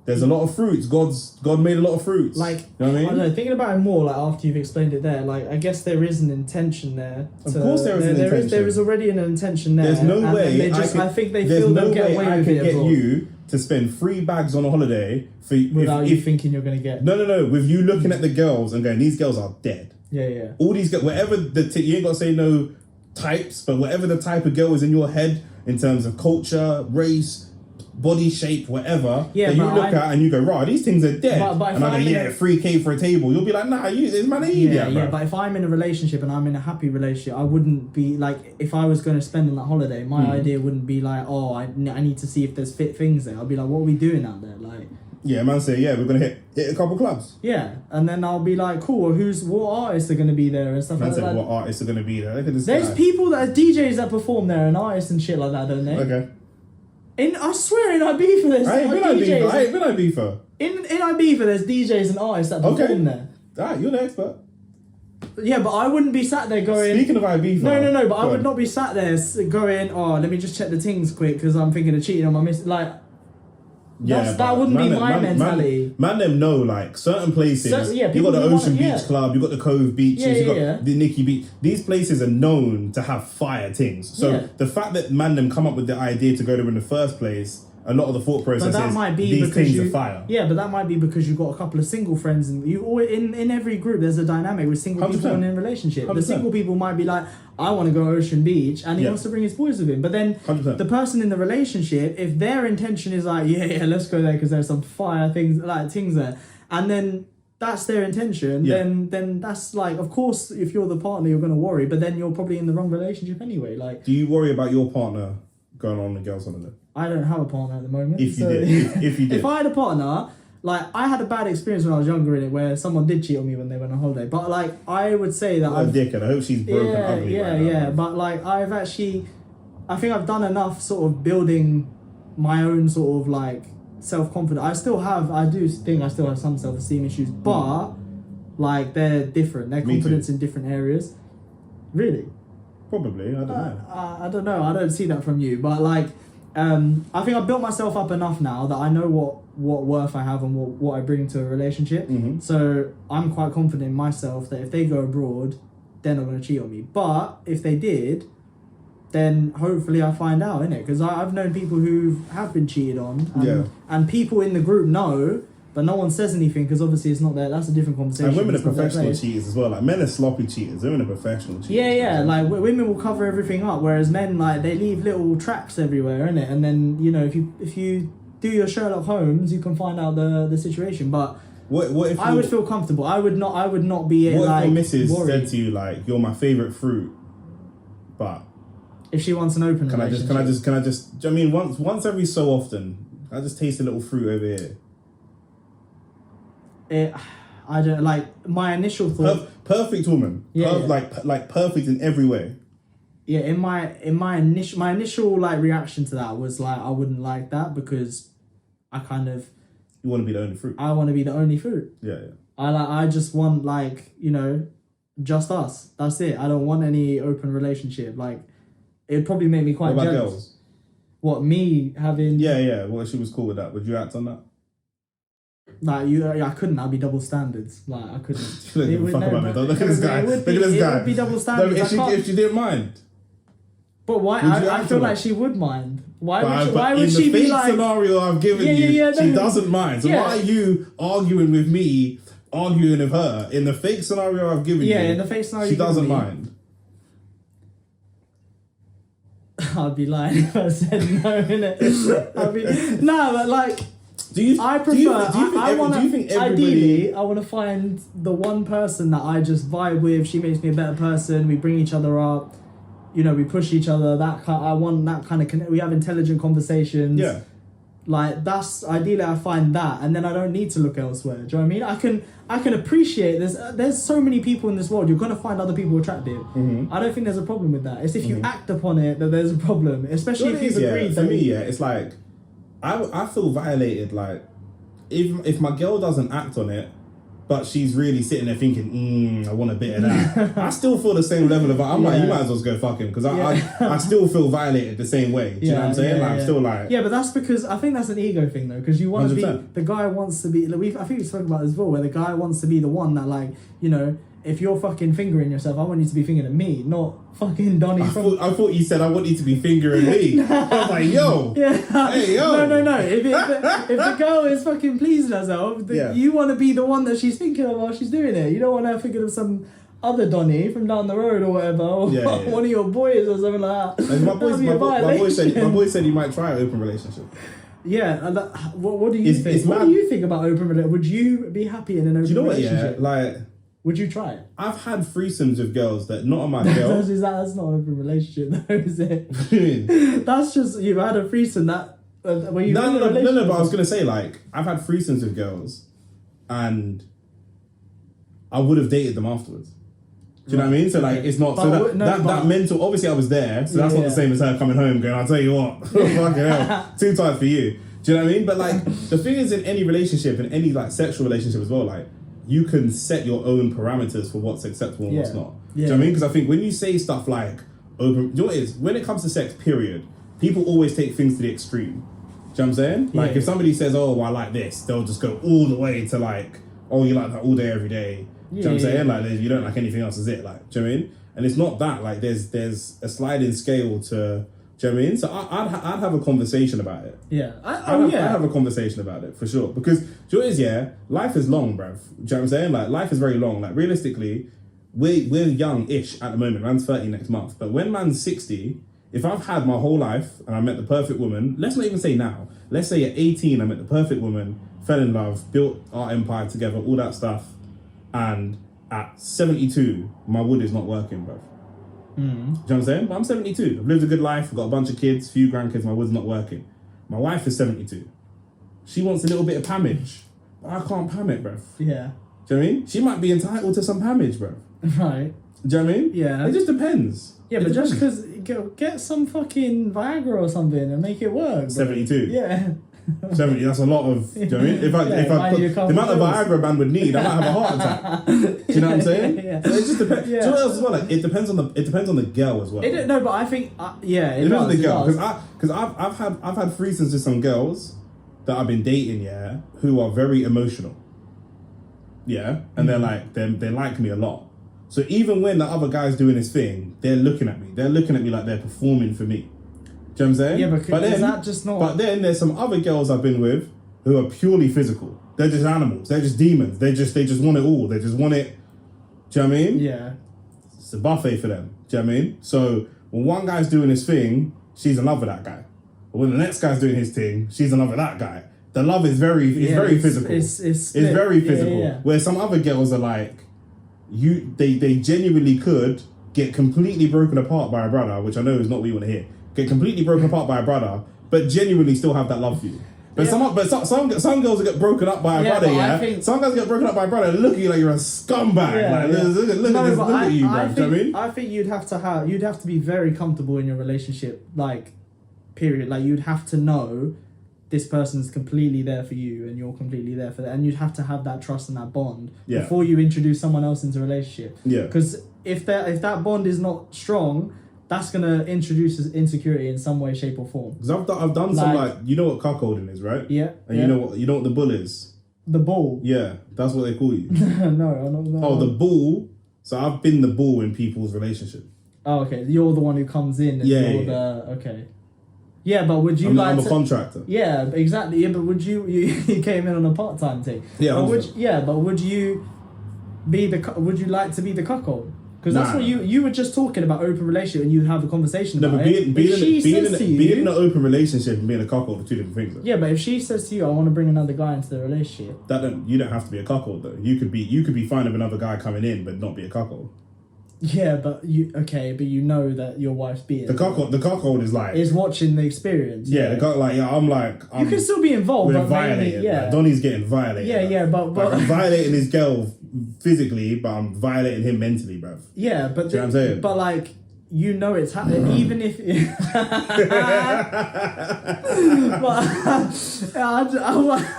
A: there's a lot of fruits. God made a lot of fruits.
B: Like,
A: you know what I mean?
B: I don't know, thinking about it more, like, after you've explained it there, like, I guess there is an intention there.
A: Of course there is an intention.
B: There is already an intention there.
A: There's no way
B: I think they feel they'll get away with it
A: get
B: abroad.
A: you to spend 3 bags on a holiday
B: without you thinking you're going to get...
A: No. With you looking at the girls and going, these girls are dead.
B: Yeah.
A: All these girls, whatever you ain't got to say no types, but whatever the type of girl is in your head in terms of culture, race, body shape, whatever, that you look at and you go, right, these things are dead.
B: But
A: and I go, 3K for a table. You'll be like, nah, this man ain't idiot, bro.
B: But if I'm in a relationship and I'm in a happy relationship, I wouldn't be like, if I was going to spend on that holiday, my idea wouldn't be like, oh, I need to see if there's fit things there. I'd be like, what are we doing out there? Like,
A: yeah, man, say, we're going to hit a couple clubs.
B: Yeah, and then I'll be like, cool, what artists are going to be there and stuff
A: man
B: like that.
A: What artists are going to be there? Look at this
B: There's
A: guy.
B: people that are DJs that perform there and artists and shit like that, don't they?
A: Okay.
B: I swear in Ibiza there's
A: I ain't been Ibiza.
B: In Ibiza there's DJs and artists that perform there.
A: Alright, you're the expert.
B: Yeah, but I wouldn't be sat there going...
A: Speaking of Ibiza...
B: No, but I would not be sat there going, oh, let me just check the things quick because I'm thinking of cheating on my miss. Like, that wouldn't be my mentality.
A: Man, them know, like, certain places... you got the Ocean Beach Club, you got the Cove Beaches, you got the Nikki Beach. These places are known to have fire things. So the fact that man them come up with the idea to go there in the first place... A lot of the thought process is these things are fire.
B: Yeah, but that might be because you've got a couple of single friends, and you always, in every group there's a dynamic with single 100%. People in a relationship. 100%. The single people might be like, I want to go Ocean Beach, and he wants to bring his boys with him. But then
A: 100%.
B: the person in the relationship, if their intention is like, yeah, let's go there because there's some fire things there, and then that's their intention, then that's like, of course, if you're the partner, you're going to worry, but then you're probably in the wrong relationship anyway. Like,
A: do you worry about your partner going on the girls' holiday?
B: I don't have a partner at the moment.
A: If you did.
B: If I had a partner, like, I had a bad experience when I was younger in it, where someone did cheat on me when they went on holiday. But like, I would say that
A: I'm a dickhead. I hope she's broken ugly right now.
B: Yeah. But like, I think I've done enough sort of building my own sort of like self-confidence. I do think I still have some self-esteem issues, but like, they're different. They're confidence in different areas. Really?
A: Probably. I don't know.
B: I don't know. I don't see that from you, but like, I think I've built myself up enough now that I know what worth I have and what I bring to a relationship.
A: Mm-hmm.
B: So I'm quite confident in myself that if they go abroad, they're not going to cheat on me. But if they did, then hopefully I find out, innit? Because I've known people who have been cheated on, and people in the group know, but no one says anything because obviously it's not there. That's a different conversation.
A: And women are professional cheaters as well. Like, men are sloppy cheaters. Women are professional cheaters.
B: Yeah. Like, women will cover everything up, whereas men, like, they leave little traps everywhere, innit? And then, you know, if you do your Sherlock Holmes, you can find out the situation. But
A: what if
B: I would feel comfortable. I would not be
A: what
B: like,
A: if your missus
B: worried.
A: said to you, like, you're my favourite fruit, but
B: if she wants an open relationship.
A: Can I just? Do you know what I mean, once every so often, I just taste a little fruit over here.
B: I don't like, my initial thought.
A: Perfect woman. Like perfect in every way.
B: Yeah, in my initial like reaction to that was like, I wouldn't like that because I kind of.
A: You want to be the only fruit.
B: I want to be the only fruit.
A: Yeah.
B: I just want, like, you know, just us. That's it. I don't want any open relationship. Like, it'd probably make me quite jealous. What about girls? What, me having?
A: Yeah. Well, if she was cool with that, would you act on that?
B: Like, I couldn't. That'd be double standards. Like, I couldn't.
A: Look at this guy. Look at this guy.
B: It would be double standards.
A: If she didn't mind.
B: But why? I feel like she would mind. Why would she be like?
A: In the fake scenario I've given you, she doesn't mind. So why are you arguing with me, arguing with her? In the fake scenario I've given you,
B: in the fake scenario,
A: she doesn't mind.
B: I'd be lying if I said no, innit? No, but like, ideally, I want to find the one person that I just vibe with. She makes me a better person. We bring each other up. You know, we push each other. I want that kind of we have intelligent conversations.
A: Yeah.
B: Like, that's ideally, I find that, and then I don't need to look elsewhere. Do you know what I mean? I can appreciate there's so many people in this world. You're gonna find other people attractive.
A: Mm-hmm.
B: I don't think there's a problem with that. It's if you act upon it that there's a problem, especially if you've agreed.
A: For me, it's like I feel violated. Like, if my girl doesn't act on it, but she's really sitting there thinking, I want a bit of that. I still feel the same level of. I'm like, you might as well go fuck him because I still feel violated the same way. Do you know what I'm saying? I'm still like.
B: Yeah, but that's because I think that's an ego thing though, because you want to be the guy wants to be. I think we spoke about this before, where the guy wants to be the one that like if you're fucking fingering yourself, I want you to be fingering me, not fucking Donnie.
A: I thought you said I want you to be fingering me. I was like, yo. Hey, yo.
B: No. If the girl is fucking pleasing herself, you want to be the one that she's thinking of while she's doing it. You don't want her thinking of some other Donnie from down the road or whatever, or one of your boys or something like that.
A: My boy said he might try an open relationship.
B: Yeah, what do you think? What do you think about open relationship? Would you be happy in an open relationship?
A: Like...
B: Would you try it?
A: I've had threesomes with girls that not on my girl.
B: That's not an open relationship though, is it? That's just, you've had a threesome that... where you
A: No, but I was going to say, like, I've had threesomes with girls and I would have dated them afterwards. Do you know what I mean? So, like, it's not... that mental... Obviously, I was there, so that's not the same as her coming home going, I'll tell you what, fucking hell, too tired for you. Do you know what I mean? But, like, the thing is in any relationship, in any, like, sexual relationship as well, like, you can set your own parameters for what's acceptable and what's not. Do you know what I mean? Because I think when you say stuff like open... You know what it is? When it comes to sex, period, people always take things to the extreme. Do you know what I'm saying? Like, if somebody says, oh, well, I like this, they'll just go all the way to, like, oh, you like that all day, every day. Do you know what I'm saying? Like, you don't like anything else, is it? Like, do you know what I mean? And it's not that. Like, there's a sliding scale to... Do you know what I mean? So I'd have a conversation about it.
B: Yeah.
A: I'd have a conversation about it, for sure. Because, do you know what it is, life is long, bruv. Do you know what I'm saying? Like, life is very long. Like, realistically, we're young-ish at the moment. Man's 30 next month. But when man's 60, if I've had my whole life and I met the perfect woman, let's not even say now. Let's say at 18, I met the perfect woman, fell in love, built our empire together, all that stuff. And at 72, my wood is not working, bruv. Do you know what I'm saying? But I'm 72. I've lived a good life. I've got a bunch of kids, few grandkids. My wood's not working. My wife is 72. She wants a little bit of pammage. But I can't pam it, bruv.
B: Yeah.
A: Do you know what I mean? She might be entitled to some pammage, bruv.
B: Right.
A: Do you know what I mean?
B: Yeah.
A: It just depends.
B: Yeah, but just because... Get some fucking Viagra or something and make it work.
A: 72.
B: Yeah.
A: 70, that's a lot of... Do you know what I mean? If I put the amount of Viagra a man would need, I might have a heart attack. Do you know what I'm saying?
B: Yeah.
A: So it just depends. Yeah. Do you know what else as well? Like, it depends on the girl as well.
B: No, but I think... it
A: depends on the girl. Because I've had threesomes with some girls that I've been dating, who are very emotional. Yeah? And they're like... They like me a lot. So even when the other guy's doing his thing, they're looking at me. They're looking at me like they're performing for me. Do you know what I'm saying?
B: Yeah, but is that just not...
A: But then there's some other girls I've been with who are purely physical. They're just animals. They're just demons. They just want it all. They just want it... Do you know what I mean?
B: Yeah.
A: It's a buffet for them. Do you know what I mean? So when one guy's doing his thing, she's in love with that guy. But when the next guy's doing his thing, she's in love with that guy. The love is very physical. It's very physical. Yeah. Where some other girls are like... They genuinely could get completely broken apart by a brother, which I know is not what you want to hear. Get completely broken apart by a brother, but genuinely still have that love for you. But some girls get broken up by a brother, some guys get broken up by a brother, look at you like you're a scumbag. Look at you, bro. Do you know what I mean?
B: I think you'd have to be very comfortable in your relationship, like, period. Like, you'd have to know this person's completely there for you and you're completely there for them. And you'd have to have that trust and that bond before you introduce someone else into a relationship. Yeah. Because if that bond is not strong, that's gonna introduce insecurity in some way, shape, or form.
A: Because I've done some, like, you know what cuckolding is, right?
B: Yeah.
A: And you know what the bull is?
B: The bull.
A: Yeah, that's what they call you.
B: No, I don't know.
A: Oh, the bull. So I've been the bull in people's relationship.
B: Oh, okay. You're the one who comes in. And you're the okay. Yeah, but would you
A: I'm a contractor.
B: Yeah, exactly. Yeah, but would you came in on a part-time thing?
A: Yeah.
B: But would you like to be the cuckold? Because that's what you were just talking about, open relationship, and you have a conversation about it.
A: Being in an open relationship and being a cuckold are two different things. Though.
B: Yeah, but if she says to you, "I want to bring another guy into the relationship,"
A: you don't have to be a cuckold though. You could be fine with another guy coming in, but not be a cuckold.
B: Yeah, but you know that your wife's being
A: the cuckold is like
B: watching the experience.
A: Yeah, the cuckold,
B: you can still be involved, but
A: violated. Like, Donnie's getting violated.
B: Yeah, but
A: like, I'm violating his girl physically, but I'm violating him mentally, bruv.
B: Yeah, but
A: you know what I'm saying?
B: But like, you know it's happening, even if. But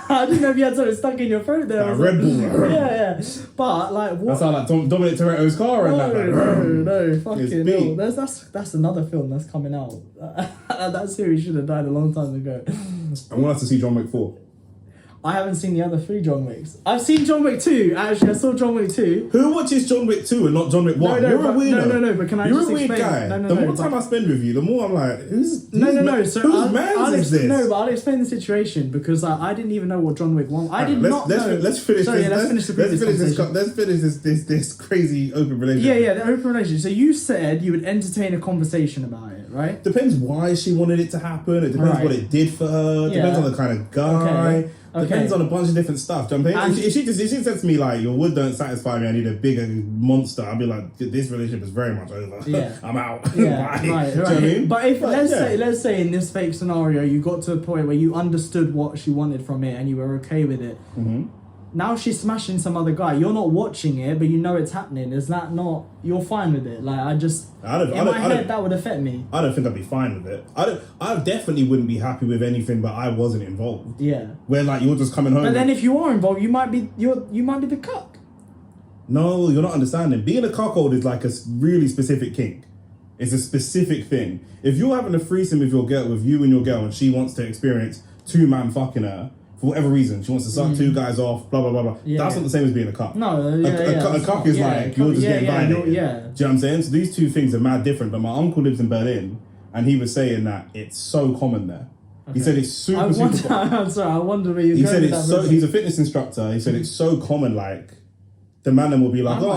B: I didn't know if you had something stuck in your throat there.
A: Red Bull.
B: Yeah. But like, what?
A: That sound like Dominic Toretto's car and that.
B: No, fucking no. That's another film that's coming out. That series should have died a long time ago.
A: I want us to see John Wick 4.
B: I haven't seen the other 3 John Wicks. I've seen John Wick 2. Actually, I saw John Wick 2.
A: Who watches John Wick 2 and not John Wick 1? You're a weirdo.
B: No, but can I just explain?
A: You're a weird guy. The more time I spend with you, the more I'm like, whose man's is this?
B: No, but I'll explain the situation because I didn't even know what John Wick 1... I did not know...
A: Let's finish this crazy open relationship.
B: Yeah, the open relationship. So you said you would entertain a conversation about it, right?
A: Depends why she wanted it to happen. It depends what it did for her. It depends on the kind of guy. Depends on a bunch of different stuff. Do you know what I'm saying? If she said to me like, your wood don't satisfy me, I need a bigger monster, I'll be like, this relationship is very much over. Yeah. I'm out.
B: Yeah, right. Do you know what I mean? But if let's say in this fake scenario you got to a point where you understood what she wanted from it and you were okay with it. Mm-hmm. Now she's smashing some other guy. You're not watching it, but you know it's happening. Is that not... You're fine with it? Like, in my head, that would affect me.
A: I don't think I'd be fine with it. I definitely wouldn't be happy with anything, but I wasn't involved.
B: Yeah.
A: Where, like, you're just coming home...
B: But then if you are involved, you might be the cuck.
A: No, you're not understanding. Being a cuckold is like a really specific kink. It's a specific thing. If you're having a threesome with you and your girl, and she wants to experience 2 man fucking her... For whatever reason, she wants to suck 2 guys off, blah, blah, blah, blah. Yeah, that's not the same as being a cuck.
B: No,
A: a cuck is like, you're just getting violated. Do you know what I'm saying? So these 2 things are mad different. But my uncle lives in Berlin, and he was saying that it's so common there. Okay. He said it's super common.
B: I'm sorry, I wonder where you're going with that.
A: He's a fitness instructor. He said it's so common, like, the man then will be like, the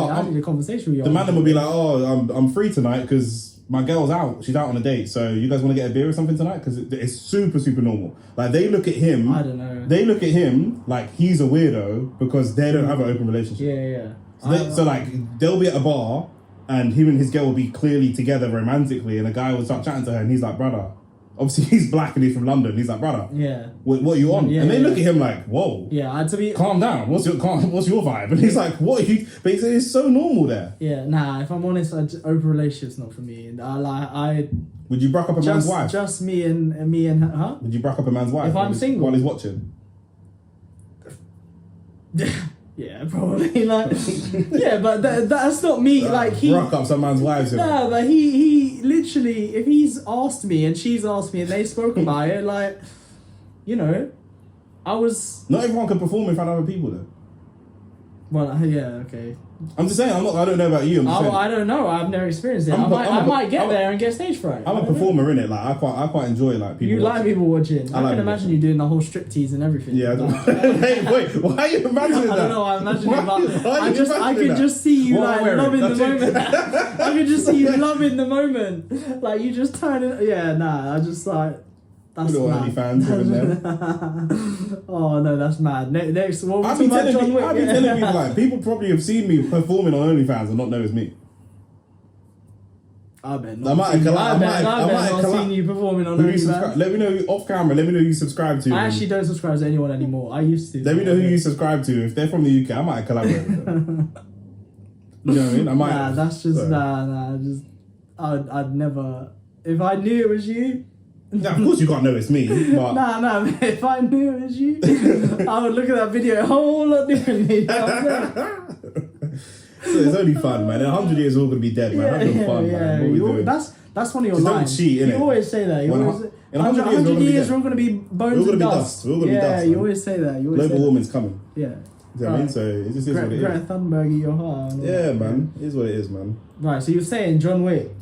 A: man then will be like, I'm free tonight because... my girl's out. She's out on a date. So you guys want to get a beer or something tonight? Because it's super, super normal. Like, they look at him...
B: I don't know.
A: They look at him like he's a weirdo because they don't have an open relationship.
B: Yeah.
A: So they'll be at a bar and him and his girl will be clearly together romantically and a guy will start chatting to her and he's like, brother... Obviously, he's black and he's from London. He's like, brother, what are you on? And they look at him like, whoa, calm down. What's your vibe? And he's like, what? But he said it's so normal there.
B: Yeah, nah. If I'm honest, open relationships not for me.
A: Would you break up a man's wife?
B: Just me and her. Huh?
A: Would you break up a man's wife?
B: If I'm single
A: while he's watching.
B: Yeah, probably. Like, yeah, but that's not me. Like, he
A: broke up some man's wives.
B: No, but he literally, if he's asked me and she's asked me and they spoke about it, like, you know, I was.
A: Not everyone can perform in front of other people, though.
B: Well, yeah, okay.
A: I'm just saying. I don't know about you.
B: I don't know. I've never experienced it. I might get there and get stage fright.
A: I'm a performer, innit? Like, I quite enjoy like people.
B: You like people watching. I can imagine you doing the whole striptease and everything.
A: Yeah. Wait. Why are you imagining that?
B: I don't know. I imagine I could just see you loving the moment. I could just see you loving the moment. Like, you just turn it. Yeah. Nah. I just like. That's mad.
A: Fans there.
B: Oh no, that's mad. Next, what
A: I've been telling people like people probably have seen me performing on OnlyFans and not know it's me.
B: I bet not. I might not seen you performing on OnlyFans.
A: Let me know off camera. Let me know who you subscribe to.
B: I actually don't subscribe to anyone anymore. I used to.
A: Let me know who you subscribe to. If they're from the UK, I might collaborate with them. You know what I mean? I might.
B: Nah, that's just Just I'd never. If I knew it was you.
A: Now, of course you can't know it's me, but...
B: Nah, if I knew it was you, I would look at that video a whole lot differently. So
A: it's only fun, man. In 100 years, we're all going to be dead, man. Have fun, man. What are we doing?
B: That's one of your lines.
A: Don't cheat, innit?
B: You always say that.
A: In 100
B: years, we're all going to be bones and dust.
A: We're all going to be dust.
B: Yeah, you always say that.
A: Global warming's coming.
B: Yeah.
A: You know what I mean? So it just is what it is.
B: Greta Thunberg in your heart.
A: Yeah, man. It is what it is, man.
B: Right, so you're saying John Wick.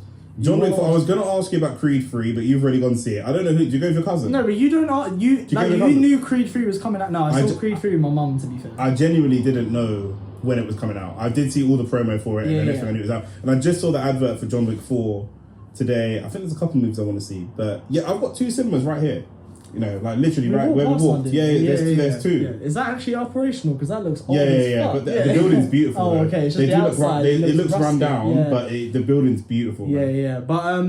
A: John Wick. I was going to ask you about Creed 3, but you've already gone to see it. I don't know who. Did you go with your cousin?
B: No, but you don't. You knew Creed 3 was coming out. No, I saw Creed 3 with my mum, to be fair.
A: I genuinely didn't know when it was coming out. I did see all the promo for it and everything I knew it was out. And I just saw the advert for John Wick 4 today. I think there's a couple movies I want to see. But yeah, I've got 2 cinemas right here. You know, like literally right where we walked. There's 2.
B: Yeah. Is that actually operational? Because that looks old
A: as fuck. But the building's beautiful.
B: Oh, okay. It's just the outside.
A: It looks run down, but the building's beautiful.
B: Yeah. But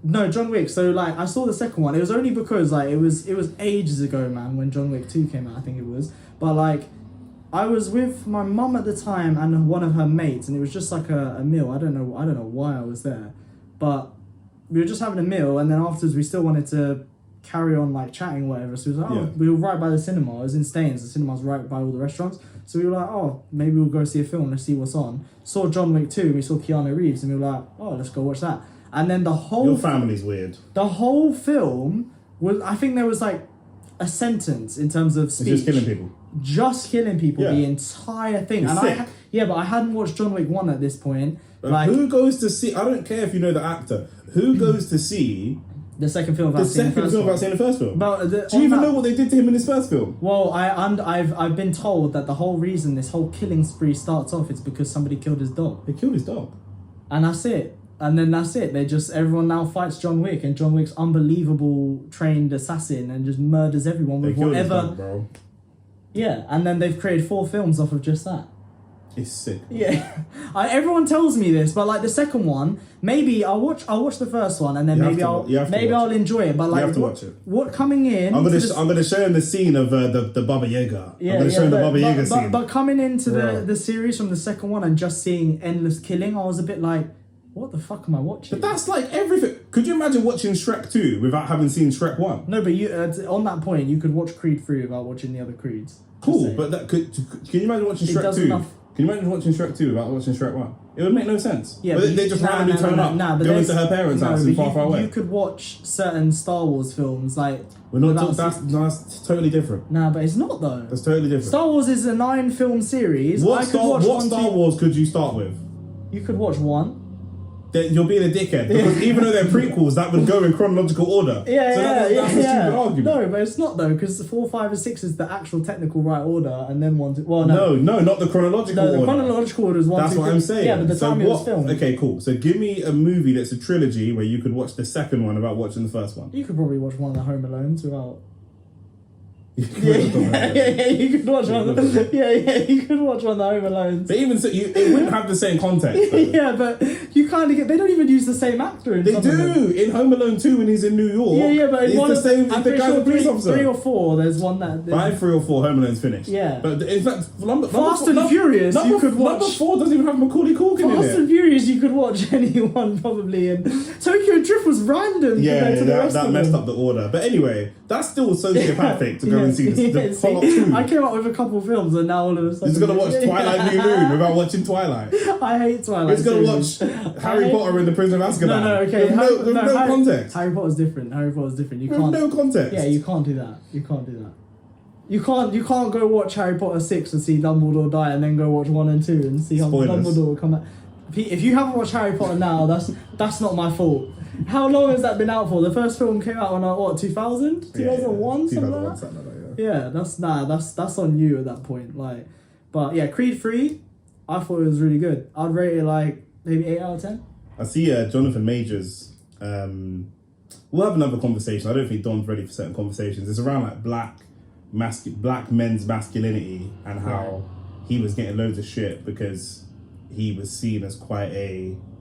B: no, John Wick. So like, I saw the second one. It was only because like it was ages ago, man, when John Wick 2 came out. I think it was. But like, I was with my mum at the time and one of her mates, and it was just like a meal. I don't know why I was there, but we were just having a meal, and then afterwards we still wanted to carry on like chatting, whatever. So we was like, we were right by the cinema. It was in Staines. The cinema's right by all the restaurants. So we were like, oh, maybe we'll go see a film. Let's see what's on. Saw John Wick 2. We saw Keanu Reeves, and we were like, oh, let's go watch that. And then
A: your family's weird.
B: The whole film was, I think there was like a sentence in terms of speech.
A: It's just killing people.
B: Just killing people, the entire thing.
A: It's
B: and
A: sick.
B: but I hadn't watched John Wick 1 at this point.
A: Like, who goes to see? I don't care if you know the actor. Who goes to see
B: the second film without seeing
A: the first film?
B: But
A: do you even know what they did to him in his first film?
B: Well, I've been told that the whole reason this whole killing spree starts off is because somebody killed his dog.
A: They killed his dog,
B: and that's it. And then that's it. Everyone now fights John Wick, and John Wick's unbelievable trained assassin, and just murders everyone with whatever. His dog, bro. Yeah, and then they've created 4 films off of just that.
A: It's sick.
B: Yeah, everyone tells me this, but like the second one, maybe I'll watch the first one, and then I'll enjoy it. But like,
A: you have to watch it.
B: What coming in?
A: I'm gonna show him the scene of the Baba Yaga. I'm gonna show him the Baba Yaga scene.
B: But coming into the series from the second one and just seeing endless killing, I was a bit like, what the fuck am I watching?
A: But that's like everything. Could you imagine watching Shrek 2 without having seen Shrek 1?
B: No, but you on that point, you could watch Creed 3 without watching the other Creeds.
A: Cool, but can you imagine watching Shrek 2? Can you imagine watching Shrek 2 without watching Shrek 1? It would make no sense. Yeah, but they just randomly turn up, go into her parents' house and far away.
B: You could watch certain Star Wars films, like...
A: We're not that's totally different.
B: Nah, but it's not though.
A: That's totally different.
B: Star Wars is a 9-film series.
A: What Star Wars could you start with?
B: You could watch 1.
A: You're being a dickhead, because even though they're prequels, that would go in chronological order. That's a stupid argument.
B: No, but it's not though, because 4, 5, and 6 is the actual technical right order, and then 1, 2. Well,
A: no, not the chronological order.
B: No, the chronological order is 1, 2, 3.
A: That's what I'm saying.
B: Yeah, but the time it was filmed.
A: Okay, cool. So give me a movie that's a trilogy where you could watch the second one without watching the first one.
B: You could probably watch one of the Home Alones without. You could watch one. You could watch one of the Home Alones.
A: But even so, it wouldn't have the same context.
B: Yeah, but you kind of get. They don't even use the same actor.
A: They do in Home Alone 2 when he's in New York.
B: Yeah, but
A: it's the same.
B: I'm
A: the guy's a police officer.
B: 3 or 4. There's one that.
A: By 3 or 4, Home Alone's finished.
B: Yeah,
A: but in fact,
B: Fast and Furious. You could watch.
A: Number 4 doesn't even have Macaulay Culkin in it.
B: Fast and Furious. You could watch anyone probably. And Tokyo Drift was random.
A: Yeah, that messed up the order. But anyway, that's still sociopathic to go and see the
B: I came up with a couple of films, and now all of a sudden...
A: He's going to watch Twilight New Moon without watching Twilight.
B: I hate Twilight.
A: He's going to watch Harry Potter and the Prison of Azkaban.
B: No, okay.
A: With no context.
B: Harry Potter's different. You
A: can't... no context.
B: Yeah, you can't do that. You can't go watch Harry Potter 6 and see Dumbledore die, and then go watch 1 and 2 and see how Dumbledore will come back. If you haven't watched Harry Potter now, that's not my fault. How long has that been out for? The first film came out on 2000? 2001? Something like that? Yeah, that's on you at that point. Like, but yeah, Creed 3, I thought it was really good. I'd rate it like maybe 8 out of 10.
A: I see Jonathan Majors. We'll have another conversation. I don't think Don's ready for certain conversations. It's around like black men's masculinity and how he was getting loads of shit because he was seen as quite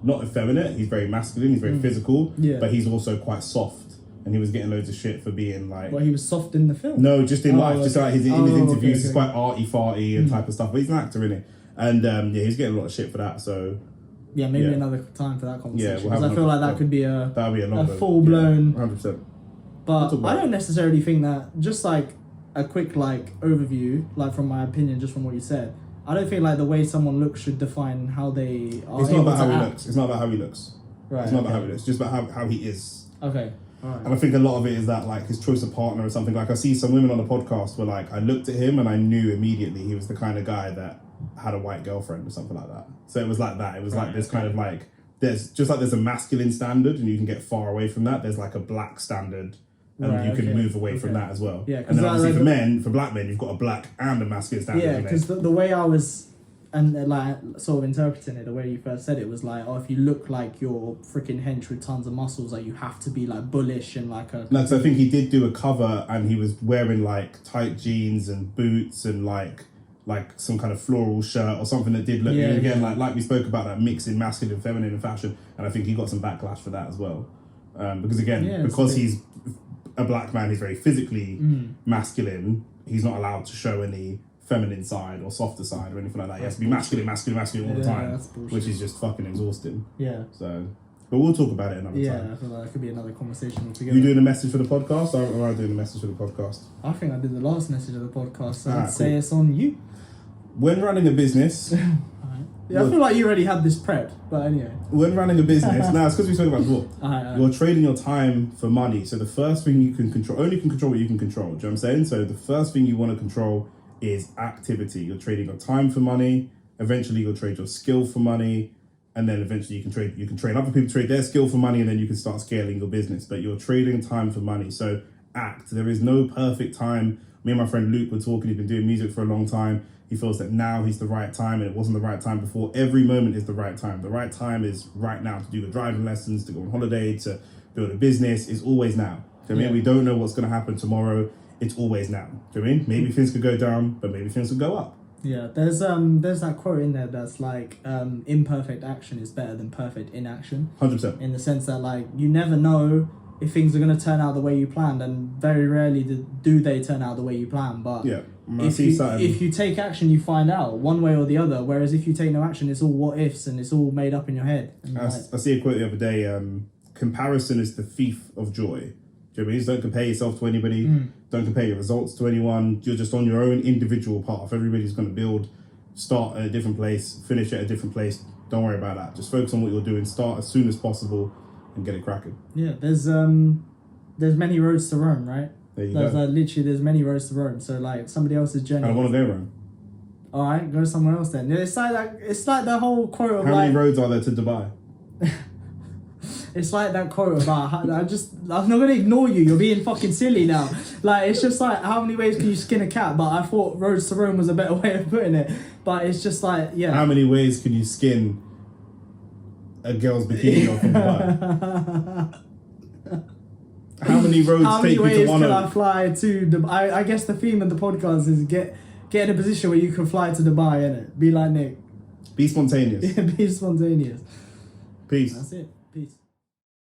A: not effeminate. He's very masculine. He's very physical. Yeah. But he's also quite soft. And he was getting loads of shit for being like...
B: Well, he was soft in the film?
A: No, just in life. Okay. Just like in his interviews, he's quite arty-farty and type of stuff. But he's an actor, isn't he? And he's getting a lot of shit for that, so...
B: Yeah, maybe another time for that conversation. Because I feel like that could be a full-blown...
A: 100%.
B: But I don't necessarily think that... Just like a quick like overview, like from my opinion, just from what you said, I don't think like the way someone looks should define how they are.
A: It's not about how he looks. It's not about how he looks.
B: Right.
A: It's not about how he looks. It's just about how he is.
B: Okay. Right.
A: And I think a lot of it is that like his choice of partner or something. Like I see some women on the podcast where like I looked at him and I knew immediately he was the kind of guy that had a white girlfriend or something like that. So it was like that. It was like this kind of like there's a masculine standard and you can get far away from that. There's like a black standard and you can move away from that as well.
B: Yeah,
A: and then obviously for black men, you've got a black and a masculine standard.
B: Yeah, because the way I was. And like sort of interpreting it, the way you first said it was like, oh, if you look like you're freaking hench with tons of muscles, like you have to be like bullish and like a.
A: No, because I think he did do a cover and he was wearing like tight jeans and boots and like some kind of floral shirt or something that did look like we spoke about that mix in masculine, feminine, and fashion, and I think he got some backlash for that as well, because he's a black man, he's very physically masculine. He's not allowed to show any feminine side or softer side or anything like that. He has to be masculine all the time, which is just fucking exhausting.
B: Yeah.
A: So, but we'll talk about it another time.
B: Yeah, I feel like that could be another conversation altogether.
A: You doing a message for the podcast, or am I doing a message for the podcast?
B: I think I did the last message of the podcast, so I'd
A: cool.
B: say it's on you.
A: When running a business...
B: Yeah, I feel like you already had this prepped, but anyway.
A: When running a business, no, it's because we spoke about it before. You're trading your time for money. So the first thing you can control, only can control what you can control. Do you know what I'm saying? So the first thing you want to control is activity. You're trading your time for money. Eventually, you'll trade your skill for money, and then eventually you can train other people to trade their skill for money, and then you can start scaling your business. But you're trading time for money. So act. There is no perfect time. Me and my friend Luke were talking. He's been doing music for a long time. He feels that now he's the right time and it wasn't the right time before. Every moment is the right time. The right time is right now to do the driving lessons, to go on holiday, to build a business. Is always now. Do you know what I mean? We don't know what's going to happen tomorrow. It's always now. Do you know what I mean? Maybe things could go down, but maybe things could go up.
B: Yeah, there's that quote in there that's like, imperfect action is better than perfect inaction.
A: 100%.
B: In the sense that, like, you never know if things are going to turn out the way you planned, and very rarely do they turn out the way you plan. But
A: yeah,
B: if you take action, you find out one way or the other. Whereas if you take no action, it's all what ifs and it's all made up in your head.
A: I see a quote the other day. Comparison is the thief of joy. Do you know what I mean? Don't compare yourself to anybody. Don't compare your results to anyone. You're just on your own individual path. Everybody's going to start at a different place, finish at a different place. Don't worry about that. Just focus on what you're doing. Start as soon as possible and get it cracking.
B: Yeah, there's many roads to Rome, right?
A: There you go.
B: There's many roads to Rome. So like somebody else's journey.
A: I want to go Rome.
B: All right, go somewhere else then. It's like the whole quote of
A: how many roads are there to Dubai?
B: It's like that quote about I'm not gonna ignore you. You're being fucking silly now. Like it's just like how many ways can you skin a cat? But I thought roads to Rome was a better way of putting it. But it's just like
A: How many ways can you skin a girl's bikini off in Dubai? How many roads take you to one? How many ways
B: can I fly to Dubai? I guess the theme of the podcast is get in a position where you can fly to Dubai, innit? Be like Nick.
A: Be spontaneous.
B: Be spontaneous.
A: Peace.
B: That's it.